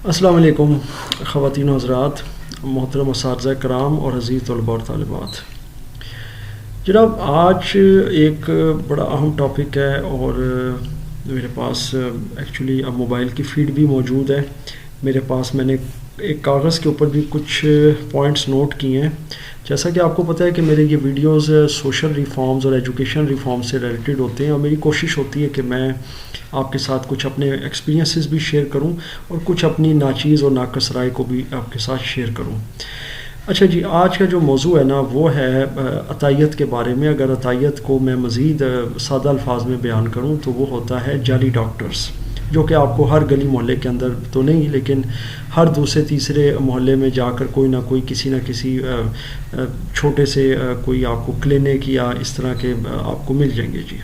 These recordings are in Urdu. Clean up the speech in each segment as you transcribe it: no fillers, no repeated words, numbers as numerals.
السلام علیکم خواتین و حضرات، محترم اساتذہ کرام اور عزیز طلباء اور طالبات. جناب آج ایک بڑا اہم ٹاپک ہے اور میرے پاس ایکچولی اب موبائل کی فیڈ بھی موجود ہے. میرے پاس میں نے ایک کاغذ کے اوپر بھی کچھ پوائنٹس نوٹ کیے ہیں. جیسا کہ آپ کو پتہ ہے کہ میرے یہ ویڈیوز سوشل ریفارمز اور ایجوکیشن ریفارم سے ریلیٹڈ ہوتے ہیں، اور میری کوشش ہوتی ہے کہ میں آپ کے ساتھ کچھ اپنے ایکسپیرینسز بھی شیئر کروں اور کچھ اپنی ناچیز اور ناقص رائے کو بھی آپ کے ساتھ شیئر کروں. اچھا جی، آج کا جو موضوع ہے نا وہ ہے عطائیت کے بارے میں. اگر عطائیت کو میں مزید سادہ الفاظ میں بیان کروں تو وہ ہوتا ہے جعلی ڈاکٹرز، جو کہ آپ کو ہر گلی محلے کے اندر تو نہیں لیکن ہر دوسرے تیسرے محلے میں جا کر کوئی نہ کوئی کسی نہ کسی چھوٹے سے کوئی آپ کو کلینک یا اس طرح کے آپ کو مل جائیں گے. جی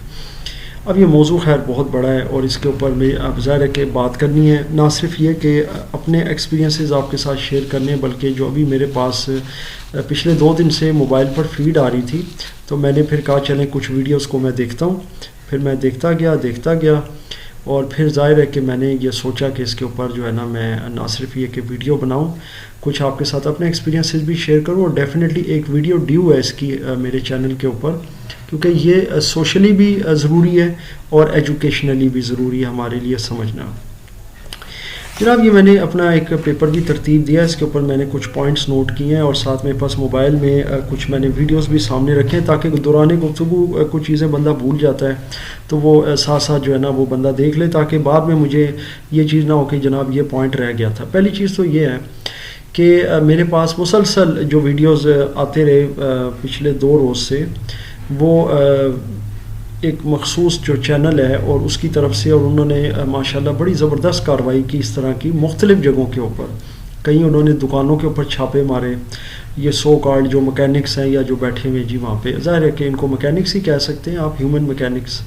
اب یہ موضوع خیر بہت بڑا ہے اور اس کے اوپر میں اب ظاہر ہے کہ بات کرنی ہے، نہ صرف یہ کہ اپنے ایکسپیرینسز آپ کے ساتھ شیئر کرنے ہیں، بلکہ جو ابھی میرے پاس پچھلے 2 دن سے موبائل پر فیڈ آ رہی تھی تو میں نے پھر کہا چلیں کچھ ویڈیوز کو میں دیکھتا ہوں. پھر میں دیکھتا گیا اور پھر ظاہر ہے کہ میں نے یہ سوچا کہ اس کے اوپر جو ہے نا میں نہ صرف یہ کہ ویڈیو بناؤں، کچھ آپ کے ساتھ اپنے ایکسپیرینسز بھی شیئر کروں، اور ڈیفینیٹلی ایک ویڈیو ڈیو ہے اس کی میرے چینل کے اوپر، کیونکہ یہ سوشلی بھی ضروری ہے اور ایجوکیشنلی بھی ضروری ہے ہمارے لیے سمجھنا. جناب یہ میں نے اپنا ایک پیپر بھی ترتیب دیا، اس کے اوپر میں نے کچھ پوائنٹس نوٹ کیے ہیں اور ساتھ میرے پاس موبائل میں کچھ میں نے ویڈیوز بھی سامنے رکھے ہیں تاکہ دوران گفتگو کچھ چیزیں بندہ بھول جاتا ہے تو وہ ساتھ ساتھ جو ہے نا وہ بندہ دیکھ لے، تاکہ بعد میں مجھے یہ چیز نہ ہو کہ جناب یہ پوائنٹ رہ گیا تھا. پہلی چیز تو یہ ہے کہ میرے پاس مسلسل جو ویڈیوز آتے رہے پچھلے 2 روز سے، وہ ایک مخصوص جو چینل ہے اور اس کی طرف سے، اور انہوں نے ماشاءاللہ بڑی زبردست کارروائی کی اس طرح کی مختلف جگہوں کے اوپر. کہیں انہوں نے دکانوں کے اوپر چھاپے مارے، یہ سو کارڈ جو مکینکس ہیں یا جو بیٹھے ہوئے جی وہاں پہ، ظاہر ہے کہ ان کو مکینکس ہی کہہ سکتے ہیں آپ، ہیومن مکینکس.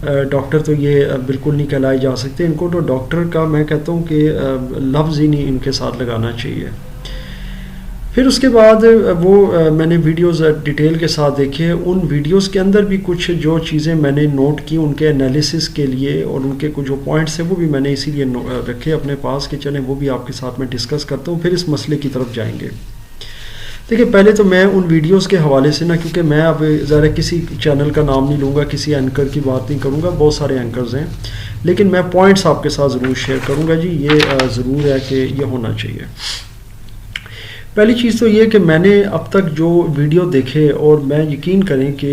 ڈاکٹر تو یہ بالکل نہیں کہلائے جا سکتے، ان کو تو ڈاکٹر کا میں کہتا ہوں کہ لفظ ہی نہیں ان کے ساتھ لگانا چاہیے. پھر اس کے بعد وہ میں نے ویڈیوز ڈیٹیل کے ساتھ دیکھے. ان ویڈیوز کے اندر بھی کچھ جو چیزیں میں نے نوٹ کی ان کے انالیسس کے لیے، اور ان کے کچھ جو پوائنٹس ہیں وہ بھی میں نے اسی لیے رکھے اپنے پاس کہ چلیں وہ بھی آپ کے ساتھ میں ڈسکس کرتا ہوں، پھر اس مسئلے کی طرف جائیں گے. دیکھیے پہلے تو میں ان ویڈیوز کے حوالے سے نا، کیونکہ میں اب ذرا کسی چینل کا نام نہیں لوں گا، کسی اینکر کی بات نہیں کروں گا، بہت سارے اینکرز ہیں، لیکن میں پوائنٹس آپ کے ساتھ ضرور شیئر کروں گا. جی یہ ضرور ہے کہ یہ ہونا چاہیے. پہلی چیز تو یہ کہ میں نے اب تک جو ویڈیو دیکھے، اور میں یقین کریں کہ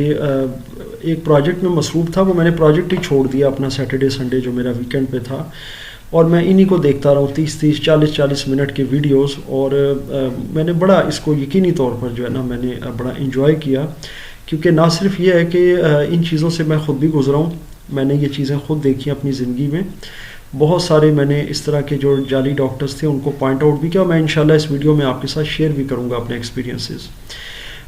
ایک پروجیکٹ میں مصروف تھا، وہ میں نے پروجیکٹ ہی چھوڑ دیا اپنا سیٹرڈے سنڈے جو میرا ویکینڈ پہ تھا، اور میں انہی کو دیکھتا رہا ہوں 30 40 منٹ کے ویڈیوز. اور میں نے بڑا اس کو یقینی طور پر جو ہے نا میں نے بڑا انجوائے کیا، کیونکہ نہ صرف یہ ہے کہ ان چیزوں سے میں خود بھی گزرا ہوں، میں نے یہ چیزیں خود دیکھی اپنی زندگی میں. بہت سارے میں نے اس طرح کے جو جعلی ڈاکٹرز تھے ان کو پوائنٹ آؤٹ بھی کیا، میں انشاءاللہ اس ویڈیو میں آپ کے ساتھ شیئر بھی کروں گا اپنے ایکسپیرینسز.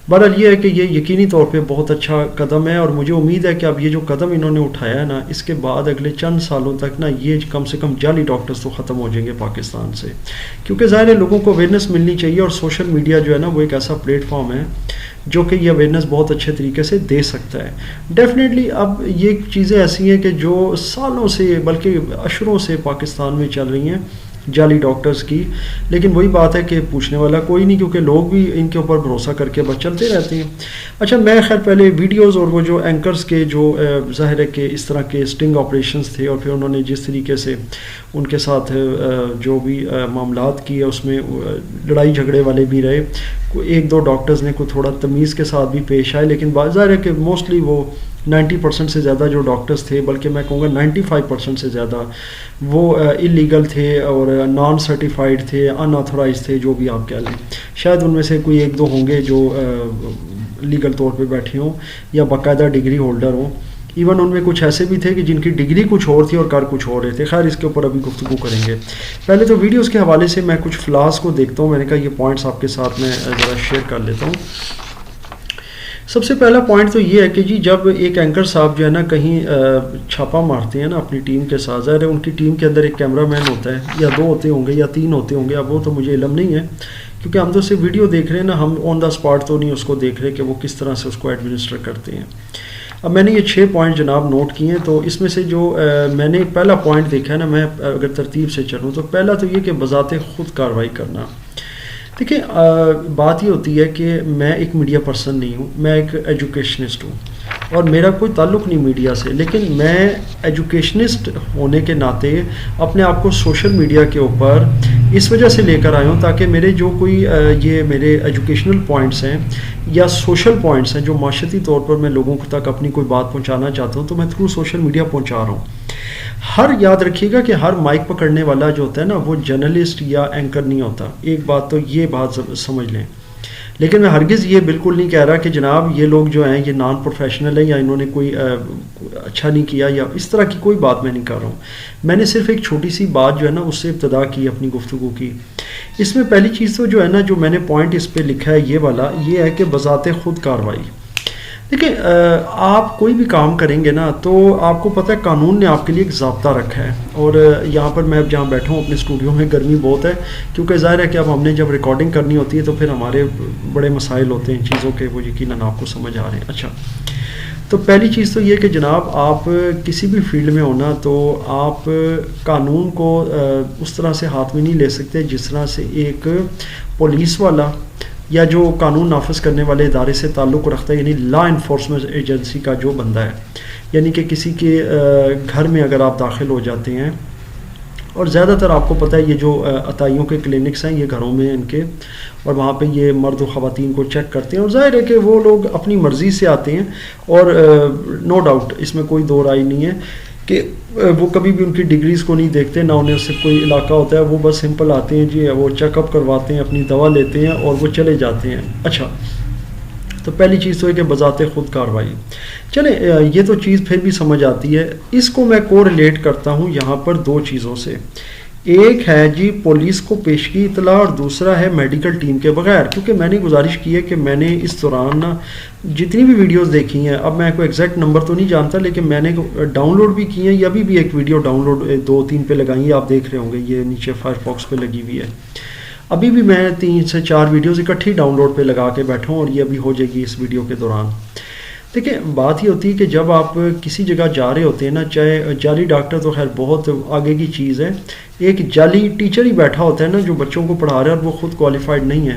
بہرحال یہ ہے کہ یہ یقینی طور پہ بہت اچھا قدم ہے، اور مجھے امید ہے کہ اب یہ جو قدم انہوں نے اٹھایا ہے نا، اس کے بعد اگلے چند سالوں تک نا یہ کم سے کم جعلی ڈاکٹرز تو ختم ہو جائیں گے پاکستان سے، کیونکہ ظاہر ہے لوگوں کو اویئرنیس ملنی چاہیے، اور سوشل میڈیا جو ہے نا وہ ایک ایسا پلیٹ فارم ہے جو کہ یہ اویئرنیس بہت اچھے طریقے سے دے سکتا ہے. ڈیفینیٹلی اب یہ چیزیں ایسی ہیں کہ جو سالوں سے بلکہ اشروں سے پاکستان میں چل رہی ہیں جعلی ڈاکٹرز کی، لیکن وہی بات ہے کہ پوچھنے والا کوئی نہیں، کیونکہ لوگ بھی ان کے اوپر بھروسہ کر کے بس چلتے رہتے ہیں. اچھا میں خیر پہلے ویڈیوز اور وہ جو اینکرز کے جو ظاہر ہے کہ اس طرح کے اسٹنگ آپریشنز تھے، اور پھر انہوں نے جس طریقے سے ان کے ساتھ جو بھی معاملات کیے اس میں لڑائی جھگڑے والے بھی رہے، 1-2 ڈاکٹرز نے کوئی تھوڑا تمیز کے ساتھ بھی پیش آئے، لیکن ظاہر ہے کہ موسٹلی وہ 90% سے زیادہ جو ڈاکٹرز تھے، بلکہ میں کہوں گا 95% سے زیادہ وہ اللیگل تھے اور نان سرٹیفائڈ تھے، ان آتھورائز تھے، جو بھی آپ کہہ لیں. شاید ان میں سے کوئی 1-2 ہوں گے جو لیگل طور پہ بیٹھے ہوں یا باقاعدہ ڈگری ہولڈر ہوں. ایون ان میں کچھ ایسے بھی تھے کہ جن کی ڈگری کچھ اور تھی اور کر کچھ اور رہے تھے. خیر اس کے اوپر ابھی گفتگو کریں گے. پہلے تو ویڈیوز کے حوالے سے میں کچھ فلاز کو دیکھتا ہوں، میں نے کہا یہ پوائنٹس آپ کے ساتھ میں ذرا شیئر کر لیتا ہوں. سب سے پہلا پوائنٹ تو یہ ہے کہ جی جب ایک اینکر صاحب جو ہے نا کہیں چھاپا مارتے ہیں نا اپنی ٹیم کے ساتھ، ظاہر ہے ان کی ٹیم کے اندر ایک کیمرہ مین ہوتا ہے، یا 2 ہوتے ہوں گے یا 3 ہوتے ہوں گے، اب وہ تو مجھے علم نہیں ہے، کیونکہ ہم تو صرف ویڈیو دیکھ رہے ہیں نا، ہم آن دا اسپاٹ تو نہیں اس کو دیکھ رہے کہ وہ کس طرح سے اس کو ایڈمنسٹر کرتے ہیں. اب میں نے یہ 6 پوائنٹ جناب نوٹ کیے ہیں، تو اس میں سے جو میں نے پہلا پوائنٹ دیکھا ہے نا، میں اگر ترتیب سے چلوں تو پہلا تو یہ کہ بذات خود کارروائی کرنا. دیکھیں بات یہ ہوتی ہے کہ میں ایک میڈیا پرسن نہیں ہوں، میں ایک ایجوکیشنسٹ ہوں اور میرا کوئی تعلق نہیں میڈیا سے، لیکن میں ایجوکیشنسٹ ہونے کے ناطے اپنے آپ کو سوشل میڈیا کے اوپر اس وجہ سے لے کر آیا ہوں تاکہ میرے جو کوئی یہ میرے ایجوکیشنل پوائنٹس ہیں یا سوشل پوائنٹس ہیں جو معاشرتی طور پر میں لوگوں تک اپنی کوئی بات پہنچانا چاہتا ہوں، تو میں تھرو سوشل میڈیا پہنچا رہا ہوں. ہر یاد رکھیے گا کہ ہر مائک پکڑنے والا جو ہوتا ہے نا وہ جرنلسٹ یا اینکر نہیں ہوتا. ایک بات تو یہ بات سمجھ لیں. لیکن میں ہرگز یہ بالکل نہیں کہہ رہا کہ جناب یہ لوگ جو ہیں یہ نان پروفیشنل ہیں یا انہوں نے کوئی اچھا نہیں کیا یا اس طرح کی کوئی بات میں نہیں کر رہا ہوں. میں نے صرف ایک چھوٹی سی بات جو ہے نا اس سے ابتدا کی اپنی گفتگو کی. اس میں پہلی چیز تو جو ہے نا جو میں نے پوائنٹ اس پہ لکھا ہے یہ والا، یہ ہے کہ بذات خود کارروائی. دیکھیں آپ کوئی بھی کام کریں گے نا تو آپ کو پتہ ہے قانون نے آپ کے لیے ایک ضابطہ رکھا ہے. اور یہاں پر میں جہاں بیٹھا ہوں اپنے اسٹوڈیو میں گرمی بہت ہے، کیونکہ ظاہر ہے کہ اب ہم نے جب ریکارڈنگ کرنی ہوتی ہے تو پھر ہمارے بڑے مسائل ہوتے ہیں چیزوں کے، وہ یقیناً آپ کو سمجھ آ رہے ہیں. اچھا، تو پہلی چیز تو یہ کہ جناب آپ کسی بھی فیلڈ میں ہونا تو آپ قانون کو اس طرح سے ہاتھ میں نہیں لے سکتے جس طرح سے ایک پولیس والا یا جو قانون نافذ کرنے والے ادارے سے تعلق رکھتا ہے، یعنی لا انفورسمنٹ ایجنسی کا جو بندہ ہے. یعنی کہ کسی کے گھر میں اگر آپ داخل ہو جاتے ہیں، اور زیادہ تر آپ کو پتہ ہے یہ جو عطائیوں کے کلینکس ہیں یہ گھروں میں ان کے، اور وہاں پہ یہ مرد و خواتین کو چیک کرتے ہیں، اور ظاہر ہے کہ وہ لوگ اپنی مرضی سے آتے ہیں. اور نو ڈاؤٹ اس میں کوئی دو رائے نہیں ہے کہ وہ کبھی بھی ان کی ڈگریز کو نہیں دیکھتے، نہ انہیں اس سے کوئی علاقہ ہوتا ہے. وہ بس سمپل آتے ہیں جی، وہ چیک اپ کرواتے ہیں، اپنی دوا لیتے ہیں اور وہ چلے جاتے ہیں. اچھا، تو پہلی چیز تو ہے کہ بذات خود کارروائی. چلیں یہ تو چیز پھر بھی سمجھ آتی ہے. اس کو میں کو ریلیٹ کرتا ہوں یہاں پر دو چیزوں سے. ایک ہے جی پولیس کو پیشگی اطلاع، اور دوسرا ہے میڈیکل ٹیم کے بغیر. کیونکہ میں نے گزارش کی ہے کہ میں نے اس دوران جتنی بھی ویڈیوز دیکھی ہیں، اب میں کوئی ایگزیکٹ نمبر تو نہیں جانتا لیکن میں نے ڈاؤن لوڈ بھی کی ہیں، یا ابھی بھی ایک ویڈیو ڈاؤن لوڈ 2-3 پہ لگائی ہے، آپ دیکھ رہے ہوں گے یہ نیچے فائر فاکس پہ لگی ہوئی ہے. ابھی بھی میں 3 سے 4 ویڈیوز اکٹھی ڈاؤن لوڈ پہ لگا کے بیٹھا ہوں، اور یہ ابھی ہو جائے گی اس ویڈیو کے دوران. دیکھیں بات یہ ہوتی ہے کہ جب آپ کسی جگہ جا رہے ہوتے ہیں نا، چاہے جعلی ڈاکٹر تو خیر بہت آگے کی چیز ہے، ایک جعلی ٹیچر ہی بیٹھا ہوتا ہے نا جو بچوں کو پڑھا رہا ہے اور وہ خود کوالیفائڈ نہیں ہے،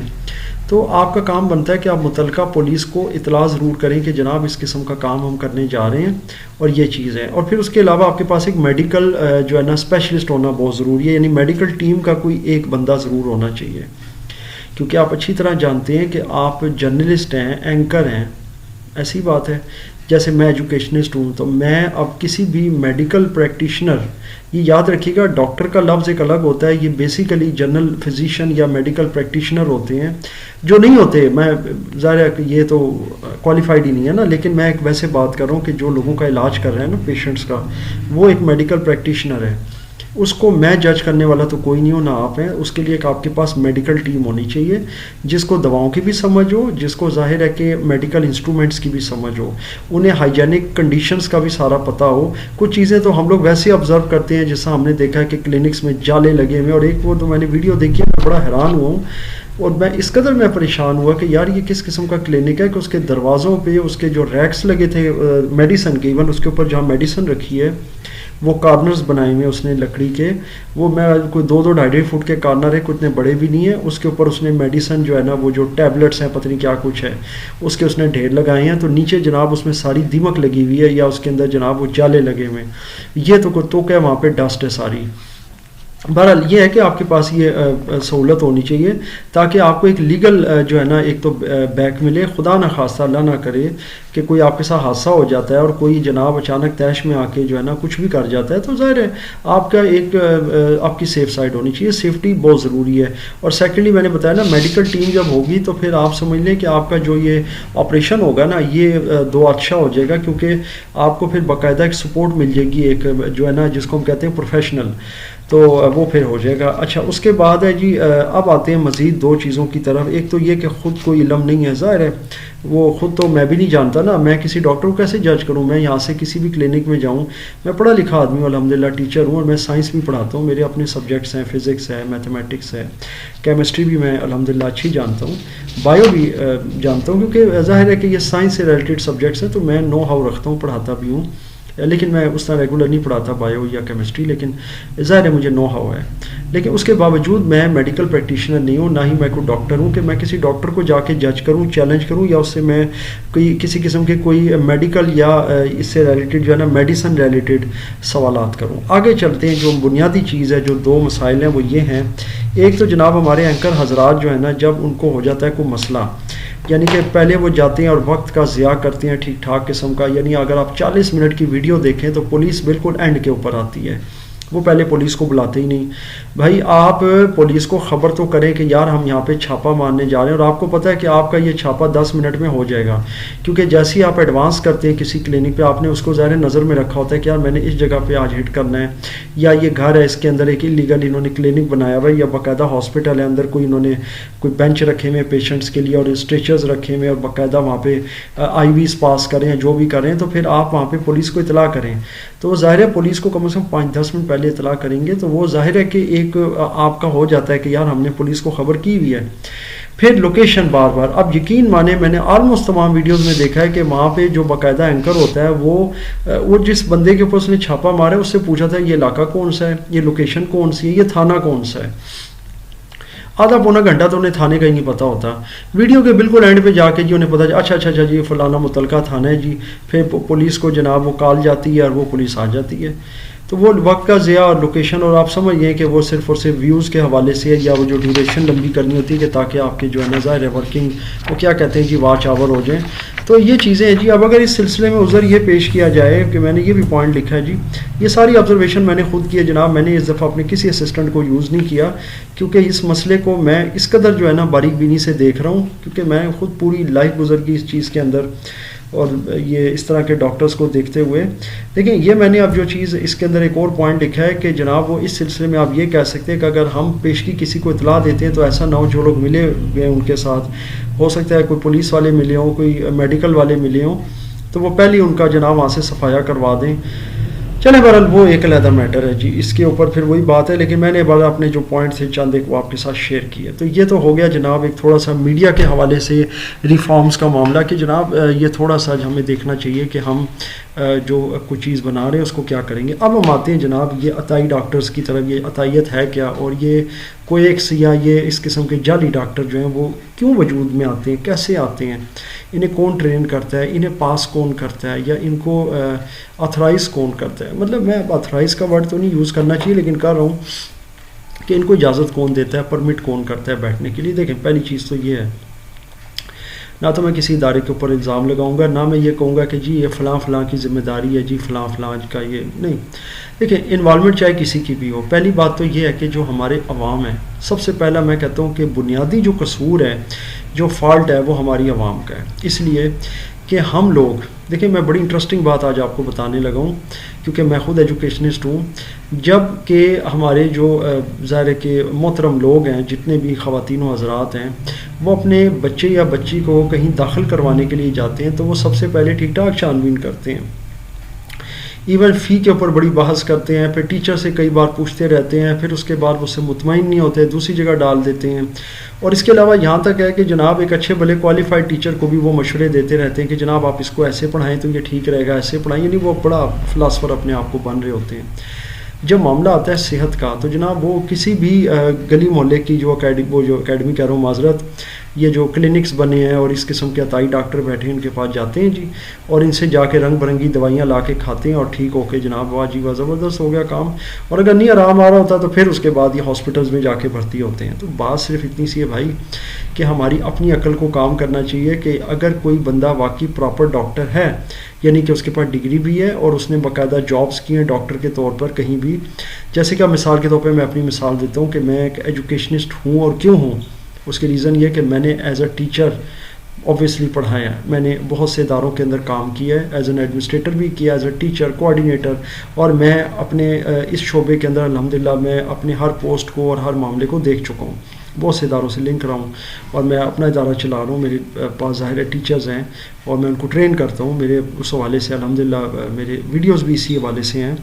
تو آپ کا کام بنتا ہے کہ آپ متعلقہ پولیس کو اطلاع ضرور کریں کہ جناب اس قسم کا کام ہم کرنے جا رہے ہیں اور یہ چیز ہے. اور پھر اس کے علاوہ آپ کے پاس ایک میڈیکل جو ہے نا اسپیشلسٹ ہونا بہت ضروری ہے، یعنی میڈیکل ٹیم کا کوئی ایک بندہ ضرور ہونا چاہیے. کیونکہ آپ اچھی طرح جانتے ہیں کہ آپ جرنلسٹ ہیں، اینکر ہیں. ایسی بات ہے جیسے میں ایجوکیشنسٹ ہوں، تو میں اب کسی بھی میڈیکل پریکٹیشنر، یہ یاد رکھیے گا ڈاکٹر کا لفظ ایک الگ ہوتا ہے، یہ بیسیکلی جنرل فزیشین یا میڈیکل پریکٹیشنر ہوتے ہیں جو نہیں ہوتے. میں ظاہر ہے کہ یہ تو کوالیفائڈ ہی نہیں ہے نا، لیکن میں ایک ویسے بات کر رہا ہوں کہ جو لوگوں کا علاج کر رہے ہیں نا پیشنٹس کا، وہ ایک میڈیکل پریکٹیشنر ہے. اس کو میں جج کرنے والا تو کوئی نہیں ہو، نہ آپ ہیں. اس کے لیے ایک آپ کے پاس میڈیکل ٹیم ہونی چاہیے جس کو دواؤں کی بھی سمجھ ہو، جس کو ظاہر ہے کہ میڈیکل انسٹرومنٹس کی بھی سمجھ ہو، انہیں ہائیجینک کنڈیشنز کا بھی سارا پتہ ہو. کچھ چیزیں تو ہم لوگ ویسے آبزرو کرتے ہیں، جیسا ہم نے دیکھا ہے کہ کلینکس میں جالے لگے ہوئے، اور ایک وہ تو میں نے ویڈیو دیکھی ہے، میں بڑا حیران ہوا ہوں اور میں اس قدر میں پریشان ہوا کہ یار یہ کس قسم کا کلینک ہے کہ اس کے دروازوں پہ اس کے جو ریکس لگے تھے میڈیسن کے، ایون اس کے اوپر جہاں میڈیسن رکھی ہے وہ کارنرز بنائے ہوئے اس نے لکڑی کے، وہ میں کوئی 2-2 فٹ کے کارنر ہے، کوئی اتنے بڑے بھی نہیں ہیں. اس کے اوپر اس نے میڈیسن جو ہے نا وہ جو ٹیبلٹس ہیں پتہ نہیں کیا کچھ ہے اس کے اس نے ڈھیر لگائے ہیں. تو نیچے جناب اس میں ساری دیمک لگی ہوئی ہے، یا اس کے اندر جناب وہ جالے لگے ہوئے ہیں. یہ تو کوئی تو کیا وہاں پہ ڈسٹ ہے ساری. بہرحال یہ ہے کہ آپ کے پاس یہ سہولت ہونی چاہیے تاکہ آپ کو ایک لیگل جو ہے نا ایک تو بیک ملے. خدا نہ خواستہ اللہ نہ کرے کہ کوئی آپ کے ساتھ حادثہ ہو جاتا ہے اور کوئی جناب اچانک تیش میں آ کے جو ہے نا کچھ بھی کر جاتا ہے، تو ظاہر ہے آپ کا ایک آپ کی سیف سائڈ ہونی چاہیے. سیفٹی بہت ضروری ہے. اور سیکنڈلی میں نے بتایا نا میڈیکل ٹیم جب ہوگی تو پھر آپ سمجھ لیں کہ آپ کا جو یہ آپریشن ہوگا نا یہ 2 اچھا ہو جائے گا، کیونکہ آپ کو پھر باقاعدہ ایک سپورٹ مل جائے گی، ایک جو ہے نا جس کو ہم کہتے ہیں پروفیشنل، تو وہ پھر ہو جائے گا. اچھا اس کے بعد ہے جی اب آتے ہیں مزید 2 چیزوں کی طرف. ایک تو یہ کہ خود کوئی علم نہیں ہے. ظاہر ہے وہ خود تو میں بھی نہیں جانتا نا، میں کسی ڈاکٹر کو کیسے جج کروں؟ میں یہاں سے کسی بھی کلینک میں جاؤں، میں پڑھا لکھا آدمی ہوں الحمدللہ، ٹیچر ہوں، اور میں سائنس بھی پڑھاتا ہوں، میرے اپنے سبجیکٹس ہیں، فزکس ہے، میتھمیٹکس ہے، کیمسٹری بھی میں الحمدللہ اچھی جانتا ہوں، بایو بھی جانتا ہوں، کیونکہ ظاہر ہے کہ یہ سائنس سے ریلیٹڈ سبجیکٹس ہیں تو میں نو ہاؤ رکھتا ہوں، پڑھاتا بھی ہوں، لیکن میں اس طرح ریگولر نہیں پڑھاتا بایو یا کیمسٹری، لیکن ظاہر ہے مجھے نو ہاؤ ہے. لیکن اس کے باوجود میں میڈیکل پریکٹیشنر نہیں ہوں، نہ ہی میں کوئی ڈاکٹر ہوں کہ میں کسی ڈاکٹر کو جا کے جج کروں، چیلنج کروں، یا اس سے میں کوئی کسی قسم کے کوئی میڈیکل یا اس سے ریلیٹڈ جو ہے نا میڈیسن ریلیٹڈ سوالات کروں. آگے چلتے ہیں. جو بنیادی چیز ہے، جو دو مسائل ہیں وہ یہ ہیں. ایک تو جناب ہمارے اینکر حضرات جو ہے نا، جب ان کو ہو جاتا ہے کوئی مسئلہ، یعنی کہ پہلے وہ جاتے ہیں اور وقت کا ضیاع کرتے ہیں ٹھیک ٹھاک قسم کا، یعنی اگر آپ 40 منٹ کی ویڈیو دیکھیں تو پولیس بالکل اینڈ کے اوپر آتی ہے، وہ پہلے پولیس کو بلاتے ہی نہیں. بھائی آپ پولیس کو خبر تو کریں کہ یار ہم یہاں پہ چھاپا مارنے جا رہے ہیں، اور آپ کو پتہ ہے کہ آپ کا یہ چھاپا 10 منٹ میں ہو جائے گا، کیونکہ جیسے ہی آپ ایڈوانس کرتے ہیں کسی کلینک پہ، آپ نے اس کو ظاہر نظر میں رکھا ہوتا ہے کہ یار میں نے اس جگہ پہ آج ہٹ کرنا ہے، یا یہ گھر ہے اس کے اندر ایک انلیگل انہوں نے کلینک بنایا ہوا ہے، یا باقاعدہ ہاسپٹل ہے اندر کوئی انہوں نے کوئی بینچ رکھے ہوئے پیشنٹس کے لیے اور اسٹریچرز رکھے ہوئے اور باقاعدہ وہاں پہ آئی ویز پاس کریں جو بھی کریں، تو پھر آپ وہاں پہ پولیس کو اطلاع کریں. تو وہ ظاہر ہے پولیس کو کم از کم 5-10 منٹ پہلے اطلاع کریں گے، تو وہ ظاہر ہے کہ ایک آپ کا ہو جاتا ہے کہ یار ہم نے پولیس کو خبر کی ہوئی ہے. پھر لوکیشن بار بار، اب یقین مانیں میں نے آلموسٹ تمام ویڈیوز میں دیکھا ہے کہ وہاں پہ جو باقاعدہ اینکر ہوتا ہے وہ جس بندے کے اوپر اس نے چھاپا مارا ہے اس سے پوچھا تھا یہ علاقہ کون سا ہے، یہ لوکیشن کون سی ہے، یہ تھانہ کون سا ہے. آدھا پونا گھنٹہ تو انہیں تھانے کا ہی نہیں پتہ ہوتا. ویڈیو کے بالکل اینڈ پہ جا کے جی انہیں پتہ اچھا جی فلانا متعلقہ تھانہ ہے جی، پھر پولیس کو جناب وہ کال جاتی ہے اور وہ پولیس آ جاتی ہے. تو وہ وقت کا ضیاع اور لوکیشن، اور آپ سمجھ گئے کہ وہ صرف اور صرف ویوز کے حوالے سے، یا وہ جو ڈیوریشن لمبی کرنی ہوتی ہے کہ تاکہ آپ کے جو ہے نا ظاہر ہے ورکنگ وہ کیا کہتے ہیں جی واچ آور ہو جائیں. تو یہ چیزیں ہیں جی. اب اگر اس سلسلے میں عذر یہ پیش کیا جائے کہ میں نے یہ بھی پوائنٹ لکھا ہے جی، یہ ساری آبزرویشن میں نے خود کی ہے جناب، میں نے اس دفعہ اپنے کسی اسسٹنٹ کو یوز نہیں کیا، کیونکہ اس مسئلے کو میں اس قدر جو ہے نا باریک بینی سے دیکھ رہا ہوں، کیونکہ میں خود پوری لائف گزر گئی اس چیز کے اندر، اور یہ اس طرح کے ڈاکٹرز کو دیکھتے ہوئے. لیکن یہ میں نے اب جو چیز اس کے اندر ایک اور پوائنٹ لکھا ہے کہ جناب وہ اس سلسلے میں آپ یہ کہہ سکتے ہیں کہ اگر ہم پیشگی کسی کو اطلاع دیتے ہیں تو ایسا نہ ہو جو لوگ ملے ہوئے ان کے ساتھ، ہو سکتا ہے کوئی پولیس والے ملے ہوں، کوئی میڈیکل والے ملے ہوں، تو وہ پہلے ان کا جناب وہاں سے صفایا کروا دیں. چلیں بہرحال وہ ایک علیحدہ میٹر ہے جی، اس کے اوپر پھر وہی بات ہے، لیکن میں نے بڑا اپنے جو پوائنٹ تھے چند ایک وہ آپ کے ساتھ شیئر کیے. تو یہ تو ہو گیا جناب ایک تھوڑا سا میڈیا کے حوالے سے ریفارمز کا معاملہ، کہ جناب یہ تھوڑا سا ہمیں دیکھنا چاہیے کہ ہم جو کوئی چیز بنا رہے ہیں اس کو کیا کریں گے. اب ہم آتے ہیں جناب یہ عطائی ڈاکٹرز کی طرف. یہ عطائیت ہے کیا، اور یہ کوئی ایک یا یہ اس قسم کے جعلی ڈاکٹر جو ہیں وہ کیوں وجود میں آتے ہیں، کیسے آتے ہیں، انہیں کون ٹرین کرتا ہے، انہیں پاس کون کرتا ہے، یا ان کو آتھرائز کون کرتا ہے. مطلب میں اب آتھرائز کا ورڈ تو نہیں یوز کرنا چاہیے، لیکن کر رہا ہوں کہ ان کو اجازت کون دیتا ہے، پرمٹ کون کرتا ہے بیٹھنے کے لیے. دیکھیں پہلی چیز تو یہ ہے، نہ تو میں کسی ادارے کے اوپر الزام لگاؤں گا، نہ میں یہ کہوں گا کہ جی یہ فلاں کی ذمہ داری ہے، جی فلاں کا یہ نہیں. دیکھیں انوالومنٹ چاہے کسی کی بھی ہو، پہلی بات تو یہ ہے کہ جو ہمارے عوام ہیں، سب سے پہلا میں کہتا ہوں کہ بنیادی جو قصور ہے، جو فالٹ ہے، وہ ہماری عوام کا ہے. اس لیے کہ ہم لوگ دیکھیں، میں بڑی انٹرسٹنگ بات آج آپ کو بتانے لگا ہوں، کیونکہ میں خود ایجوکیشنسٹ ہوں. جب کہ ہمارے جو ظاہر کے محترم لوگ ہیں، جتنے بھی خواتین و حضرات ہیں، وہ اپنے بچے یا بچی کو کہیں داخل کروانے کے لیے جاتے ہیں تو وہ سب سے پہلے ٹھیک ٹھاک چھان بین کرتے ہیں، ایون فی کے اوپر بڑی بحث کرتے ہیں، پھر ٹیچر سے کئی بار پوچھتے رہتے ہیں، پھر اس کے بعد اس سے مطمئن نہیں ہوتے، دوسری جگہ ڈال دیتے ہیں. اور اس کے علاوہ یہاں تک ہے کہ جناب ایک اچھے بھلے کوالیفائڈ ٹیچر کو بھی وہ مشورے دیتے رہتے ہیں کہ جناب آپ اس کو ایسے پڑھائیں تو یہ ٹھیک رہے گا، ایسے پڑھائیں، یعنی وہ بڑا فلاسفر اپنے آپ کو بن رہے ہوتے ہیں. جب معاملہ آتا ہے صحت کا، تو جناب وہ کسی بھی گلی محلے کی جو اکیڈمی کہہ رہا ہوں معذرت، یہ جو کلینکس بنے ہیں اور اس قسم کے عطائی ڈاکٹر بیٹھے ہیں، ان کے پاس جاتے ہیں جی، اور ان سے جا کے رنگ برنگی دوائیاں لا کے کھاتے ہیں اور ٹھیک ہو کے جناب واہ جی واہ زبردست ہو گیا کام. اور اگر نہیں آرام آ رہا ہوتا تو پھر اس کے بعد یہ ہاسپٹلز میں جا کے بھرتی ہوتے ہیں. تو بات صرف اتنی سی ہے بھائی کہ ہماری اپنی عقل کو کام کرنا چاہیے کہ اگر کوئی بندہ واقعی پراپر ڈاکٹر ہے، یعنی کہ اس کے پاس ڈگری بھی ہے اور اس نے باقاعدہ جابس کی ہیں ڈاکٹر کے طور پر کہیں بھی، جیسے کہ مثال کے طور پہ میں اپنی مثال دیتا ہوں کہ میں ایک ایجوکیشنسٹ ہوں. اور کیوں ہوں؟ اس کے ریزن یہ کہ میں نے ایز اے ٹیچر اوبویسلی پڑھایا ہے، میں نے بہت سے اداروں کے اندر کام کیا ہے، ایز این ایڈمنسٹریٹر بھی کیا، ایز اے ٹیچر، کوآرڈینیٹر، اور میں اپنے اس شعبے کے اندر الحمدللہ میں اپنے ہر پوسٹ کو اور ہر معاملے کو دیکھ چکا ہوں. بہت سے اداروں سے لنک رہا ہوں، اور میں اپنا ادارہ چلا رہا ہوں. میرے پاس ظاہر ہے ٹیچرز ہیں اور میں ان کو ٹرین کرتا ہوں. میرے اس حوالے سے الحمدللہ میرے ویڈیوز بھی اسی حوالے سے ہیں،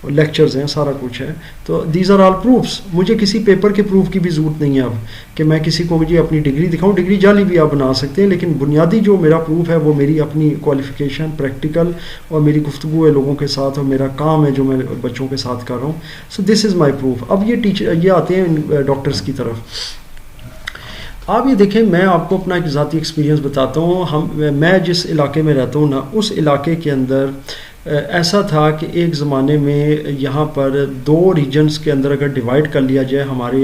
لیکچرز ہیں، سارا کچھ ہے. تو دیز آر آل پروفس. مجھے کسی پیپر کے پروف کی بھی ضرورت نہیں ہے اب کہ میں کسی کو مجھے اپنی ڈگری دکھاؤں. ڈگری جعلی بھی آپ بنا سکتے ہیں، لیکن بنیادی جو میرا پروف ہے وہ میری اپنی کوالیفیکیشن، پریکٹیکل، اور میری گفتگو ہے لوگوں کے ساتھ، اور میرا کام ہے جو میں بچوں کے ساتھ کر رہا ہوں. سو دس از مائی پروف. اب یہ آتے ہیں ڈاکٹرز کی طرف. آپ یہ دیکھیں، میں آپ کو اپنا ایک ذاتی ایکسپیرینس بتاتا ہوں. میں جس علاقے میں رہتا ہوں نا، اس علاقے کے اندر ایسا تھا کہ ایک زمانے میں یہاں پر 2 ریجنز کے اندر اگر ڈیوائڈ کر لیا جائے ہمارے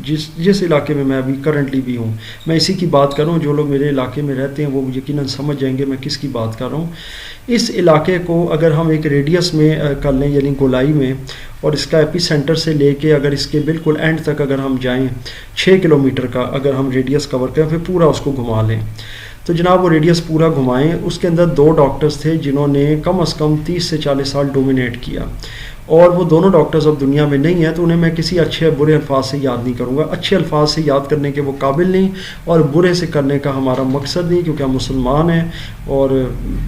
جس علاقے میں میں ابھی کرنٹلی بھی ہوں، میں اسی کی بات کر رہا ہوں. جو لوگ میرے علاقے میں رہتے ہیں وہ یقیناً سمجھ جائیں گے میں کس کی بات کر رہا ہوں. اس علاقے کو اگر ہم ایک ریڈیس میں کر لیں، یعنی گولائی میں، اور اس کا ایپی سینٹر سے لے کے اگر اس کے بالکل اینڈ تک اگر ہم جائیں 6 کلومیٹر کا اگر ہم ریڈیس کور کریں، پھر پورا اس کو گھما لیں، تو جناب وہ ریڈیس پورا گھمائیں. اس کے اندر 2 ڈاکٹرز تھے جنہوں نے کم از کم 30 سے 40 سال ڈومینیٹ کیا، اور وہ دونوں ڈاکٹرز اب دنیا میں نہیں ہیں. تو انہیں میں کسی اچھے برے الفاظ سے یاد نہیں کروں گا. اچھے الفاظ سے یاد کرنے کے وہ قابل نہیں، اور برے سے کرنے کا ہمارا مقصد نہیں، کیونکہ ہم مسلمان ہیں، اور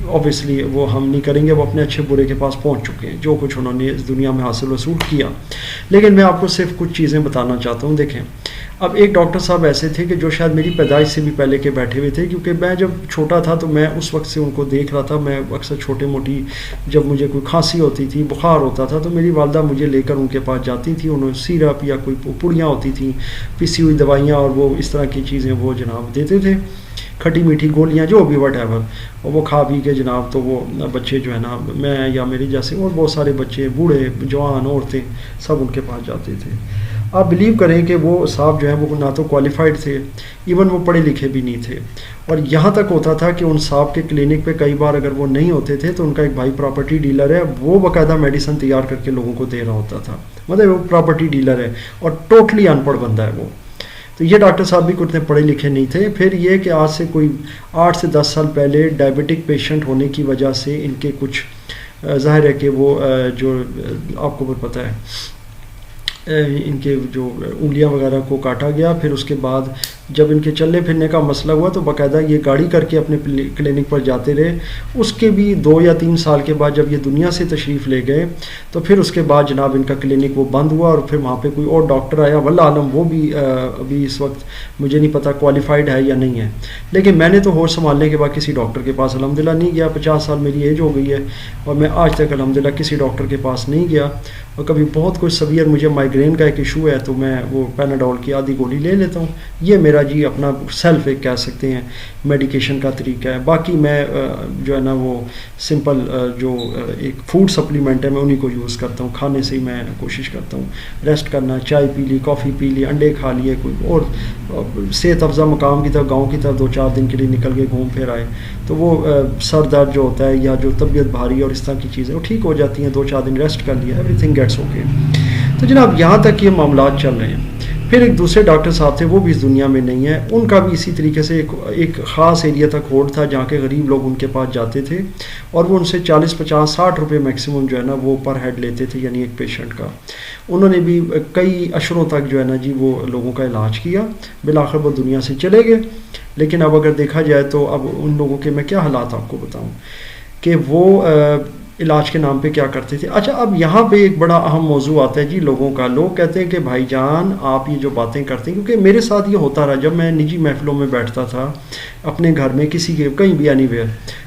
اوبیسلی وہ ہم نہیں کریں گے. وہ اپنے اچھے برے کے پاس پہنچ چکے ہیں، جو کچھ انہوں نے اس دنیا میں حاصل وصول کیا. لیکن میں آپ کو صرف کچھ چیزیں بتانا چاہتا ہوں. دیکھیں، اب ایک ڈاکٹر صاحب ایسے تھے کہ جو شاید میری پیدائش سے بھی پہلے کے بیٹھے ہوئے تھے، کیونکہ میں جب چھوٹا تھا تو میں اس وقت سے ان کو دیکھ رہا تھا. میں اکثر چھوٹے موٹی جب مجھے کوئی کھانسی ہوتی تھی، بخار ہوتا تھا، تو میری والدہ مجھے لے کر ان کے پاس جاتی تھی. انہوں سیرپ یا کوئی پوڑیاں ہوتی تھیں، پسی ہوئی دوائیاں اور وہ اس طرح کی چیزیں وہ جناب دیتے تھے، کھٹی میٹھی گولیاں جو بھی وٹ ایور، اور وہ کھا پی کے جناب تو وہ بچے جو ہے نا، میں یا میرے جیسے اور بہت سارے بچے، بوڑھے جوان عورتیں، سب ان کے پاس جاتے تھے. آپ بلیو کریں کہ وہ صاحب جو ہیں وہ نہ تو کوالیفائڈ تھے، ایون وہ پڑھے لکھے بھی نہیں تھے. اور یہاں تک ہوتا تھا کہ ان صاحب کے کلینک پہ کئی بار اگر وہ نہیں ہوتے تھے تو ان کا ایک بھائی پراپرٹی ڈیلر ہے، وہ باقاعدہ میڈیسن تیار کر کے لوگوں کو دے رہا ہوتا تھا. مطلب وہ پراپرٹی ڈیلر ہے اور ٹوٹلی ان پڑھ بندہ ہے وہ. تو یہ ڈاکٹر صاحب بھی اتنے پڑھے لکھے نہیں تھے. پھر یہ کہ آج سے کوئی 8 سے 10 سال پہلے ڈائبٹک پیشنٹ ہونے کی وجہ سے ان کے کچھ ظاہر ہے کہ وہ جو آپ کو پتہ ہے ان کے جو انگلیاں وغیرہ کو کاٹا گیا. پھر اس کے بعد جب ان کے چلنے پھرنے کا مسئلہ ہوا تو باقاعدہ یہ گاڑی کر کے اپنے کلینک پر جاتے رہے. اس کے بھی 2 یا 3 سال کے بعد جب یہ دنیا سے تشریف لے گئے تو پھر اس کے بعد جناب ان کا کلینک وہ بند ہوا، اور پھر وہاں پہ کوئی اور ڈاکٹر آیا. واللہ عالم وہ بھی ابھی اس وقت مجھے نہیں پتہ کوالیفائڈ ہے یا نہیں ہے. لیکن میں نے تو ہوش سنبھالنے کے بعد کسی ڈاکٹر کے پاس الحمدللہ نہیں گیا. 50 سال میری ایج ہو گئی ہے اور میں آج تک الحمدللہ کسی ڈاکٹر کے پاس نہیں گیا. اور کبھی بہت کوئی سویئر مجھے مائیگرین کا ایک ایشو ہے تو میں وہ پیناڈول کی آدھی گولی لے لیتا ہوں. یہ میرا جی اپنا سیلف ایک کہہ سکتے ہیں میڈیکیشن کا طریقہ ہے. باقی میں جو ہے نا وہ سمپل جو ایک فوڈ سپلیمنٹ ہے میں انہی کو یوز کرتا ہوں. کھانے سے ہی میں کوشش کرتا ہوں ریسٹ کرنا، چائے پی لی، کافی پی لی، انڈے کھا لیے، کوئی اور صحت افزا مقام کی طرف، گاؤں کی طرف 2-4 دن کے لیے نکل کے گھوم پھر آئے تو وہ سر درد جو ہوتا ہے یا جو طبیعت بھاری اور اس طرح کی چیزیں وہ ٹھیک ہو جاتی ہیں. 2-4 دن ریسٹ کر لیا، ایوری تھنگ گیٹس اوکے. تو جناب یہاں تک یہ معاملات چل رہے ہیں. پھر ایک دوسرے ڈاکٹر صاحب تھے، وہ بھی اس دنیا میں نہیں ہیں. ان کا بھی اسی طریقے سے ایک خاص ایریا تک ہولڈ تھا جہاں کے غریب لوگ ان کے پاس جاتے تھے اور وہ ان سے 40-50-60 روپے میکسیمم جو ہے نا وہ پر ہیڈ لیتے تھے، یعنی ایک پیشنٹ کا. انہوں نے بھی کئی اشروں تک جو ہے نا جی وہ لوگوں کا علاج کیا. بالآخر وہ دنیا سے چلے گئے. لیکن اب اگر دیکھا جائے تو اب ان لوگوں کے میں کیا حالات آپ کو بتاؤں کہ وہ علاج کے نام پہ کیا کرتے تھے. اچھا، اب یہاں پہ ایک بڑا اہم موضوع آتا ہے جی لوگوں کا. لوگ کہتے ہیں کہ بھائی جان آپ یہ جو باتیں کرتے ہیں، کیونکہ میرے ساتھ یہ ہوتا رہا جب میں نجی محفلوں میں بیٹھتا تھا اپنے گھر میں کسی کے کہیں بھی اینی ویئر،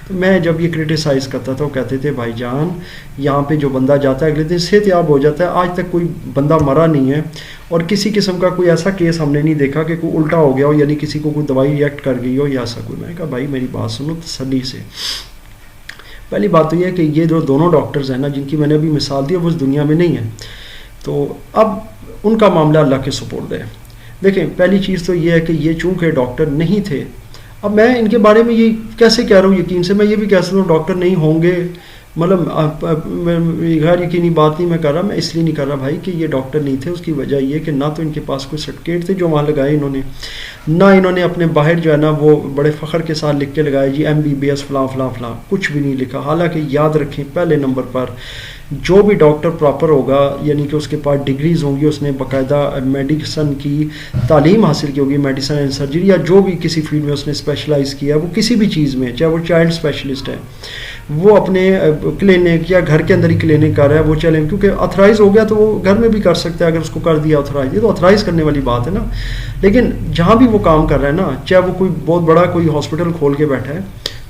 تو میں جب یہ کرٹیسائز کرتا تھا وہ کہتے تھے بھائی جان یہاں پہ جو بندہ جاتا ہے اگلے دن صحت یاب ہو جاتا ہے. آج تک کوئی بندہ مرا نہیں ہے اور کسی قسم کا کوئی ایسا کیس ہم نے نہیں دیکھا کہ کوئی الٹا ہو گیا ہو، یعنی کسی کو کوئی دوائی ریئیکٹ کر گئی ہو یا ایسا کوئی. میں نے کہا بھائی میری بات سنو تسلی سے. پہلی بات تو یہ ہے کہ یہ جو دونوں ڈاکٹرز ہیں نا جن کی میں نے ابھی مثال دی وہ اس دنیا میں نہیں ہیں، تو اب ان کا معاملہ اللہ کے سپرد ہے. دیکھیں پہلی چیز تو یہ ہے کہ یہ چونکہ ڈاکٹر نہیں تھے، اب میں ان کے بارے میں یہ کیسے کہہ رہا ہوں یقین سے، میں یہ بھی کہہ سکتا ہوں ڈاکٹر نہیں ہوں گے مطلب غیر یقینی بات نہیں میں کر رہا، میں اس لیے نہیں کر رہا بھائی کہ یہ ڈاکٹر نہیں تھے، اس کی وجہ یہ کہ نہ تو ان کے پاس کوئی سرٹیفکیٹ تھے جو وہاں لگائے انہوں نے، نہ انہوں نے اپنے باہر جو ہے نا وہ بڑے فخر کے ساتھ لکھ کے لگائے جی MBBS فلاں فلاں فلاں، کچھ بھی نہیں لکھا۔ حالانکہ یاد رکھیں پہلے نمبر پر جو بھی ڈاکٹر پراپر ہوگا، یعنی کہ اس کے پاس ڈگریز ہوں گی، اس نے باقاعدہ میڈیسن کی تعلیم حاصل کی ہوگی، میڈیسن اینڈ سرجری یا جو بھی کسی فیلڈ میں اس نے اسپیشلائز کیا ہے، وہ کسی بھی چیز میں، چاہے وہ چائلڈ اسپیشلسٹ ہے، وہ اپنے کلینک یا گھر کے اندر ہی کلینک کر رہا ہے، وہ چلیں، کیونکہ اتھرائز ہو گیا تو وہ گھر میں بھی کر سکتا ہے اگر اس کو کر دیا اتھرائز، یہ تو اتھرائز کرنے والی بات ہے نا۔ لیکن جہاں بھی وہ کام کر رہا ہے نا، چاہے وہ کوئی بہت بڑا کوئی ہاسپٹل کھول کے بیٹھا ہے،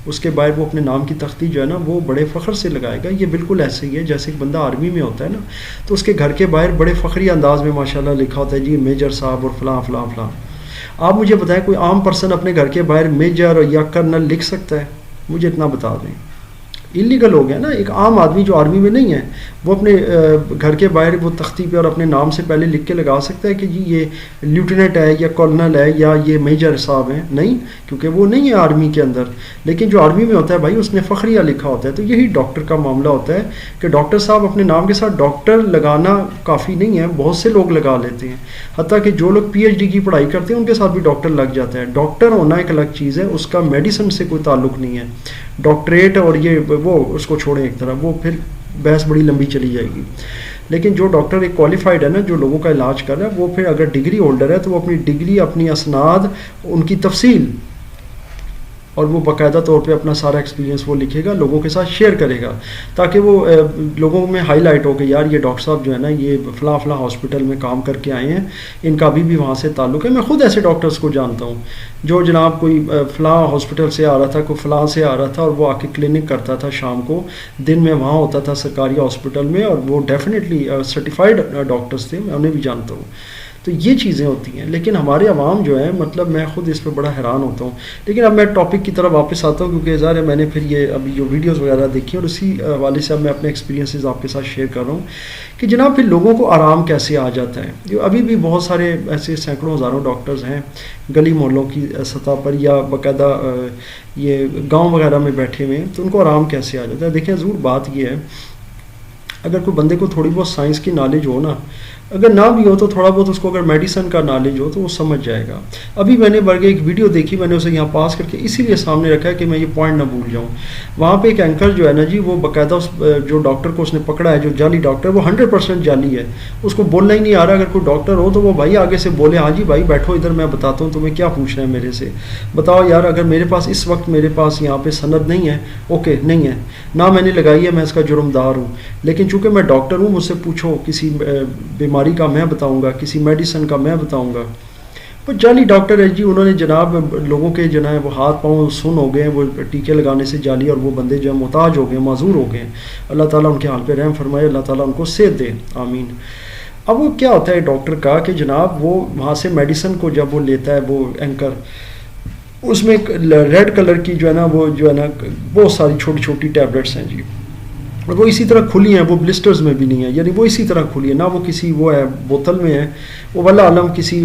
اس کے باہر وہ اپنے نام کی تختی جو ہے نا وہ بڑے فخر سے لگائے گا۔ یہ بالکل ایسے ہی ہے جیسے ایک بندہ آرمی میں ہوتا ہے نا، تو اس کے گھر کے باہر بڑے فخری انداز میں ماشاءاللہ لکھا ہوتا ہے جی میجر صاحب اور فلاں فلاں فلاں۔ آپ مجھے بتائیں کوئی عام پرسن اپنے گھر کے باہر میجر یا کرنل لکھ سکتا ہے؟ مجھے اتنا بتا دیں، اللیگل ہو گیا نا۔ ایک عام آدمی جو آرمی میں نہیں ہے وہ اپنے گھر کے باہر وہ تختی پہ اور اپنے نام سے پہلے لکھ کے لگا سکتا ہے کہ جی یہ لیوٹیننٹ ہے یا کولنل ہے یا یہ میجر صاحب ہیں؟ نہیں، کیونکہ وہ نہیں ہے آرمی کے اندر۔ لیکن جو آرمی میں ہوتا ہے بھائی اس نے فخریہ لکھا ہوتا ہے۔ تو یہی ڈاکٹر کا معاملہ ہوتا ہے کہ ڈاکٹر صاحب اپنے نام کے ساتھ ڈاکٹر لگانا کافی نہیں ہے، بہت سے لوگ لگا لیتے ہیں، حتیٰ کہ جو لوگ PhD کی پڑھائی کرتے ہیں ان کے ساتھ بھی ڈاکٹر لگ جاتا ہے۔ ڈاکٹر ہونا ایک الگ چیز ہے، اس کا میڈیسن سے کوئی تعلق نہیں ہے۔ ڈاکٹریٹ اور یہ وہ اس کو چھوڑیں ایک طرح، وہ پھر بحث بڑی لمبی چلی جائے گی۔ لیکن جو ڈاکٹر ایک کوالیفائڈ ہے نا، جو لوگوں کا علاج کر رہا ہے، وہ پھر اگر ڈگری ہولڈر ہے تو وہ اپنی ڈگری، اپنی اسناد، ان کی تفصیل اور وہ باقاعدہ طور پہ اپنا سارا ایکسپیرینس وہ لکھے گا، لوگوں کے ساتھ شیئر کرے گا، تاکہ وہ لوگوں میں ہائی لائٹ ہو کہ یار یہ ڈاکٹر صاحب جو ہے نا یہ فلاں فلاں ہاسپٹل میں کام کر کے آئے ہیں، ان کا ابھی بھی وہاں سے تعلق ہے۔ میں خود ایسے ڈاکٹرز کو جانتا ہوں جو جناب کوئی فلاں ہاسپٹل سے آ رہا تھا، کوئی فلاں سے آ رہا تھا، اور وہ آ کے کلینک کرتا تھا شام کو، دن میں وہاں ہوتا تھا سرکاری ہاسپٹل میں، اور وہ ڈیفینیٹلی سرٹیفائڈ ڈاکٹرز تھے، میں انہیں بھی جانتا ہوں۔ تو یہ چیزیں ہوتی ہیں، لیکن ہمارے عوام جو ہے، مطلب میں خود اس پہ بڑا حیران ہوتا ہوں۔ لیکن اب میں ٹاپک کی طرف واپس آتا ہوں، کیونکہ ظاہر ہے میں نے پھر یہ ابھی جو ویڈیوز وغیرہ دیکھی اور اسی حوالے سے اب میں اپنے ایکسپیرینسز آپ کے ساتھ شیئر کر رہا ہوں کہ جناب پھر لوگوں کو آرام کیسے آ جاتا ہے۔ جو ابھی بھی بہت سارے ایسے سینکڑوں ہزاروں ڈاکٹرز ہیں گلی محلوں کی سطح پر یا باقاعدہ یہ گاؤں وغیرہ میں بیٹھے ہوئے ہیں، تو ان کو آرام کیسے آ جاتا ہے؟ دیکھیں ضرور بات یہ ہے، اگر کوئی بندے کو تھوڑی بہت سائنس کی نالج ہو نا، اگر نہ بھی ہو تو تھوڑا بہت اس کو اگر میڈیسن کا نالج ہو تو وہ سمجھ جائے گا۔ ابھی میں نے بلکہ ایک ویڈیو دیکھی، میں نے اسے یہاں پاس کر کے اسی لیے سامنے رکھا ہے کہ میں یہ پوائنٹ نہ بھول جاؤں۔ وہاں پہ ایک اینکر جو ہے نا جی، وہ باقاعدہ اس جو ڈاکٹر کو اس نے پکڑا ہے، جو جعلی ڈاکٹر، وہ 100% جعلی ہے، اس کو بولنا ہی نہیں آ رہا۔ اگر کوئی ڈاکٹر ہو تو وہ بھائی آگے سے بولے، ہاں جی بھائی بیٹھو ادھر، میں بتاتا ہوں تمہیں کیا پوچھنا ہے میرے سے، بتاؤ یار، اگر میرے پاس اس وقت میرے پاس یہاں پہ سند نہیں ہے، اوکے نہیں ہے، نہ میں نے لگائی ہے، میں اس کا جرم دار ہوں، لیکن چونکہ میں ڈاکٹر ہوں، مجھ سے پوچھو، کسی بیماری کا میں بتاؤں گا، کسی میڈیسن کا میں بتاؤں گا۔ وہ جعلی ڈاکٹر ہے جی، انہوں نے جناب لوگوں کے جناب وہ ہاتھ پاؤں سن ہو گئے ہیں، وہ ٹیکے لگانے سے جعلی، اور وہ بندے جو ہیں محتاج ہو گئے ہیں، معذور ہو گئے ہیں۔ اللہ تعالیٰ ان کے حال پہ رحم فرمائے، اللہ تعالیٰ ان کو صحت دے، آمین۔ اب وہ کیا ہوتا ہے ڈاکٹر کا کہ جناب وہ وہاں سے میڈیسن کو جب وہ لیتا ہے، وہ اینکر، اس میں ایک ریڈ کلر کی جو ہے نا، وہ جو ہے نا بہت ساری چھوٹی چھوٹی ٹیبلٹس ہیں جی، اور وہ اسی طرح کھلی ہیں، وہ بلسٹرز میں بھی نہیں ہے، یعنی وہ اسی طرح کھلی ہے، نہ وہ کسی وہ ہے بوتل میں ہے، وہ واللہ عالم کسی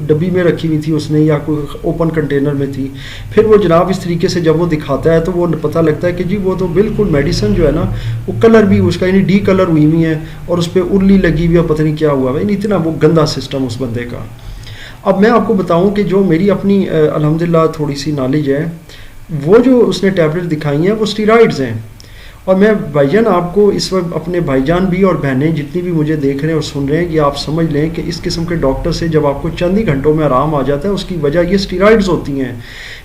ڈبی میں رکھی ہوئی تھی اس نے، یا کوئی اوپن کنٹینر میں تھی۔ پھر وہ جناب اس طریقے سے جب وہ دکھاتا ہے تو وہ پتہ لگتا ہے کہ جی وہ تو بالکل میڈیسن جو ہے نا، وہ کلر بھی اس کا یعنی ڈی کلر ہوئی ہوئی ہے، اور اس پہ ارلی لگی ہوئی ہے، پتہ نہیں کیا ہوا ہے، یعنی اتنا وہ گندا سسٹم اس بندے کا۔ اب میں آپ کو بتاؤں کہ جو میری اپنی الحمدللہ تھوڑی سی نالج ہے، وہ جو اس نے ٹیبلٹ دکھائی ہیں وہ اسٹیرائڈز ہیں۔ اور میں بھائی جان آپ کو اس وقت اپنے بھائی جان بھی اور بہنیں جتنی بھی مجھے دیکھ رہے ہیں اور سن رہے ہیں، یہ آپ سمجھ لیں کہ اس قسم کے ڈاکٹر سے جب آپ کو چند ہی گھنٹوں میں آرام آ جاتا ہے، اس کی وجہ یہ اسٹیرائڈز ہوتی ہیں۔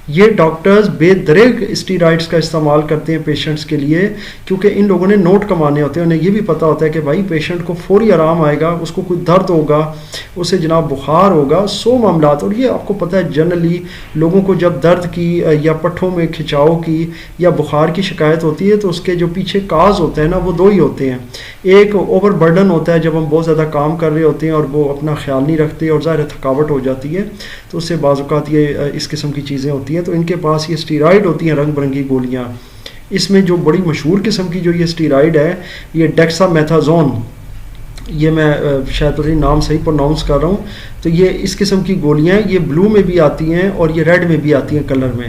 یہ ڈاکٹرز بے دریغ اسٹیرائڈز کا استعمال کرتے ہیں پیشنٹس کے لیے، کیونکہ ان لوگوں نے نوٹ کمانے ہوتے ہیں، انہیں یہ بھی پتہ ہوتا ہے کہ بھائی پیشنٹ کو فوری آرام آئے گا، اس کو کوئی درد ہوگا، اسے جناب بخار ہوگا، 100 معاملات۔ اور یہ آپ کو پتہ ہے جنرلی لوگوں کو جب درد کی یا پٹھوں میں کھچاؤ کی یا بخار کی شکایت ہوتی ہے تو اس کے جو پیچھے کاز ہوتے ہیں نا، وہ دو ہی ہوتے ہیں۔ ایک اوور برڈن ہوتا ہے، جب ہم بہت زیادہ کام کر رہے ہوتے ہیں اور وہ اپنا خیال نہیں رکھتے اور ظاہر تھکاوٹ ہو جاتی ہے، تو اس سے بعض اوقات یہ اس قسم کی چیزیں ہوتی ہیں۔ تو ان کے پاس یہ اسٹیرائڈ ہوتی ہیں، رنگ برنگی گولیاں۔ اس میں جو بڑی مشہور قسم کی جو یہ اسٹیرائڈ ہے، یہ ڈیکسا میتھازون، یہ میں شاید پتہ نہیں نام صحیح پروناؤنس کر رہا ہوں، تو یہ اس قسم کی گولیاں یہ بلو میں بھی آتی ہیں اور یہ ریڈ میں بھی آتی ہیں کلر میں،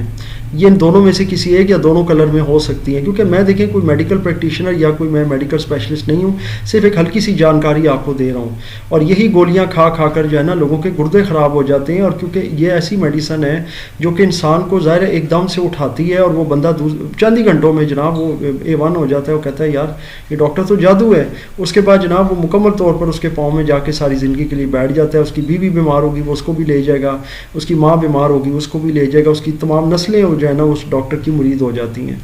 یہ ان دونوں میں سے کسی ایک یا دونوں کلر میں ہو سکتی ہیں. کیونکہ میں دیکھیں کوئی میڈیکل پریکٹیشنر یا کوئی میں میڈیکل اسپیشلسٹ نہیں ہوں, صرف ایک ہلکی سی جانکاری آپ کو دے رہا ہوں. اور یہی گولیاں کھا کھا کر جو ہے نا لوگوں کے گردے خراب ہو جاتے ہیں. اور کیونکہ یہ ایسی میڈیسن ہے جو کہ انسان کو ظاہر ایک دم سے اٹھاتی ہے, اور وہ بندہ چند ہی گھنٹوں میں جناب وہ A1 ہو جاتا ہے. وہ کہتا ہے یار یہ ڈاکٹر تو جادو ہے. اس کے بعد جناب وہ مکمل طور پر اس کے پاؤں میں جا کے ساری زندگی کے لیے بیٹھ جاتا ہے. اس کی بیوی بیمار ہوگی وہ اس کو بھی لے جائے گا, اس کی ماں بیمار ہوگی اس کو بھی لے جائے گا, اس کی تمام نسلیں جو ہے نا اس ڈاکٹر کی مرید ہو جاتی ہیں.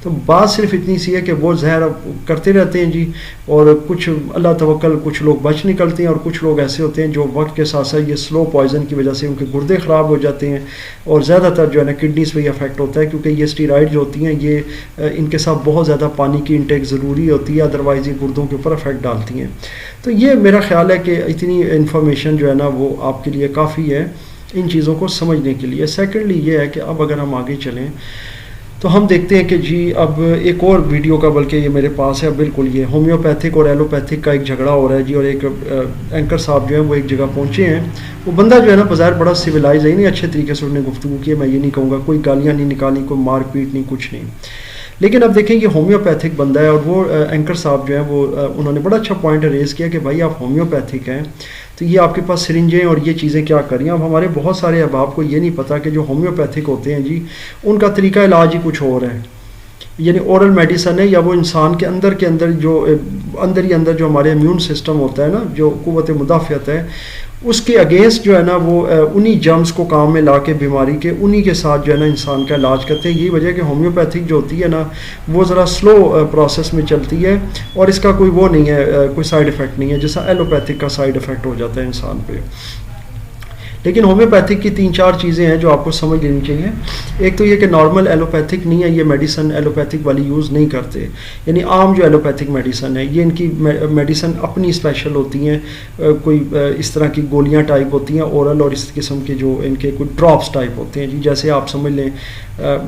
تو بات صرف اتنی سی ہے کہ وہ زہر کرتے رہتے ہیں جی, اور کچھ اللہ توکل کچھ لوگ بچ نکلتے ہیں, اور کچھ لوگ ایسے ہوتے ہیں جو وقت کے ساتھ ساتھ یہ سلو پوائزن کی وجہ سے ان کے گردے خراب ہو جاتے ہیں, اور زیادہ تر جو ہے نا کڈنیز پہ یہ افیکٹ ہوتا ہے. کیونکہ یہ اسٹیرائڈ جو ہوتی ہیں یہ ان کے ساتھ بہت زیادہ پانی کی انٹیک ضروری ہوتی ہے, ادروائز یہ گردوں کے اوپر افیکٹ ڈالتی ہیں. تو یہ میرا خیال ہے کہ اتنی انفارمیشن جو ہے نا وہ آپ کے لیے کافی ہے ان چیزوں کو سمجھنے کے لیے. سیکنڈلی یہ ہے کہ اب اگر ہم آگے چلیں تو ہم دیکھتے ہیں کہ جی اب ایک اور ویڈیو کا, بلکہ یہ میرے پاس ہے بالکل, یہ ہومیوپیتھک اور ایلوپیتھک کا ایک جھگڑا ہو رہا ہے جی. اور ایک اینکر صاحب جو ہیں وہ ایک جگہ پہنچے ہیں. وہ بندہ جو ہے نا بظاہر بڑا سویلائز ہے, نہیں اچھے طریقے سے انہوں نے گفتگو کی, میں یہ نہیں کہوں گا کوئی گالیاں نہیں نکالی, کوئی مار پیٹ نہیں, کچھ نہیں. لیکن اب دیکھیں یہ ہومیوپیتھک بندہ ہے, اور وہ اینکر صاحب جو ہیں وہ انہوں نے بڑا اچھا پوائنٹ ریز کیا کہ بھائی آپ ہومیوپیتھک ہیں تو یہ آپ کے پاس سرنجیں اور یہ چیزیں کیا کر رہی ہیں. اب ہمارے بہت سارے احباب کو یہ نہیں پتہ کہ جو ہومیوپیتھک ہوتے ہیں جی ان کا طریقہ علاج ہی کچھ اور ہے. یعنی اورل میڈیسن ہے, یا وہ انسان کے اندر جو اندر ہی اندر جو ہمارے امیون سسٹم ہوتا ہے نا, جو قوت مدافعت ہے, اس کے اگینسٹ جو ہے نا وہ انہی جرمز کو کام میں لا کے بیماری کے انہی کے ساتھ جو ہے نا انسان کا علاج کرتے ہیں. یہی وجہ کہ ہومیوپیتھک جو ہوتی ہے نا وہ ذرا سلو پروسیس میں چلتی ہے, اور اس کا کوئی وہ نہیں ہے, کوئی سائیڈ افیکٹ نہیں ہے جیسا ایلوپیتھک کا سائیڈ افیکٹ ہو جاتا ہے انسان پہ. لیکن ہومیوپیتھک کی 3-4 چیزیں ہیں جو آپ کو سمجھ لینی چاہیے. ایک تو یہ کہ نارمل ایلوپیتھک نہیں ہے, یہ میڈیسن ایلوپیتھک والی یوز نہیں کرتے. یعنی عام جو ایلوپیتھک میڈیسن ہے یہ ان کی میڈیسن اپنی اسپیشل ہوتی ہیں, کوئی اس طرح کی گولیاں ٹائپ ہوتی ہیں اورل, اور اس قسم کے جو ان کے کوئی ڈراپس ٹائپ ہوتے ہیں جی, جیسے آپ سمجھ لیں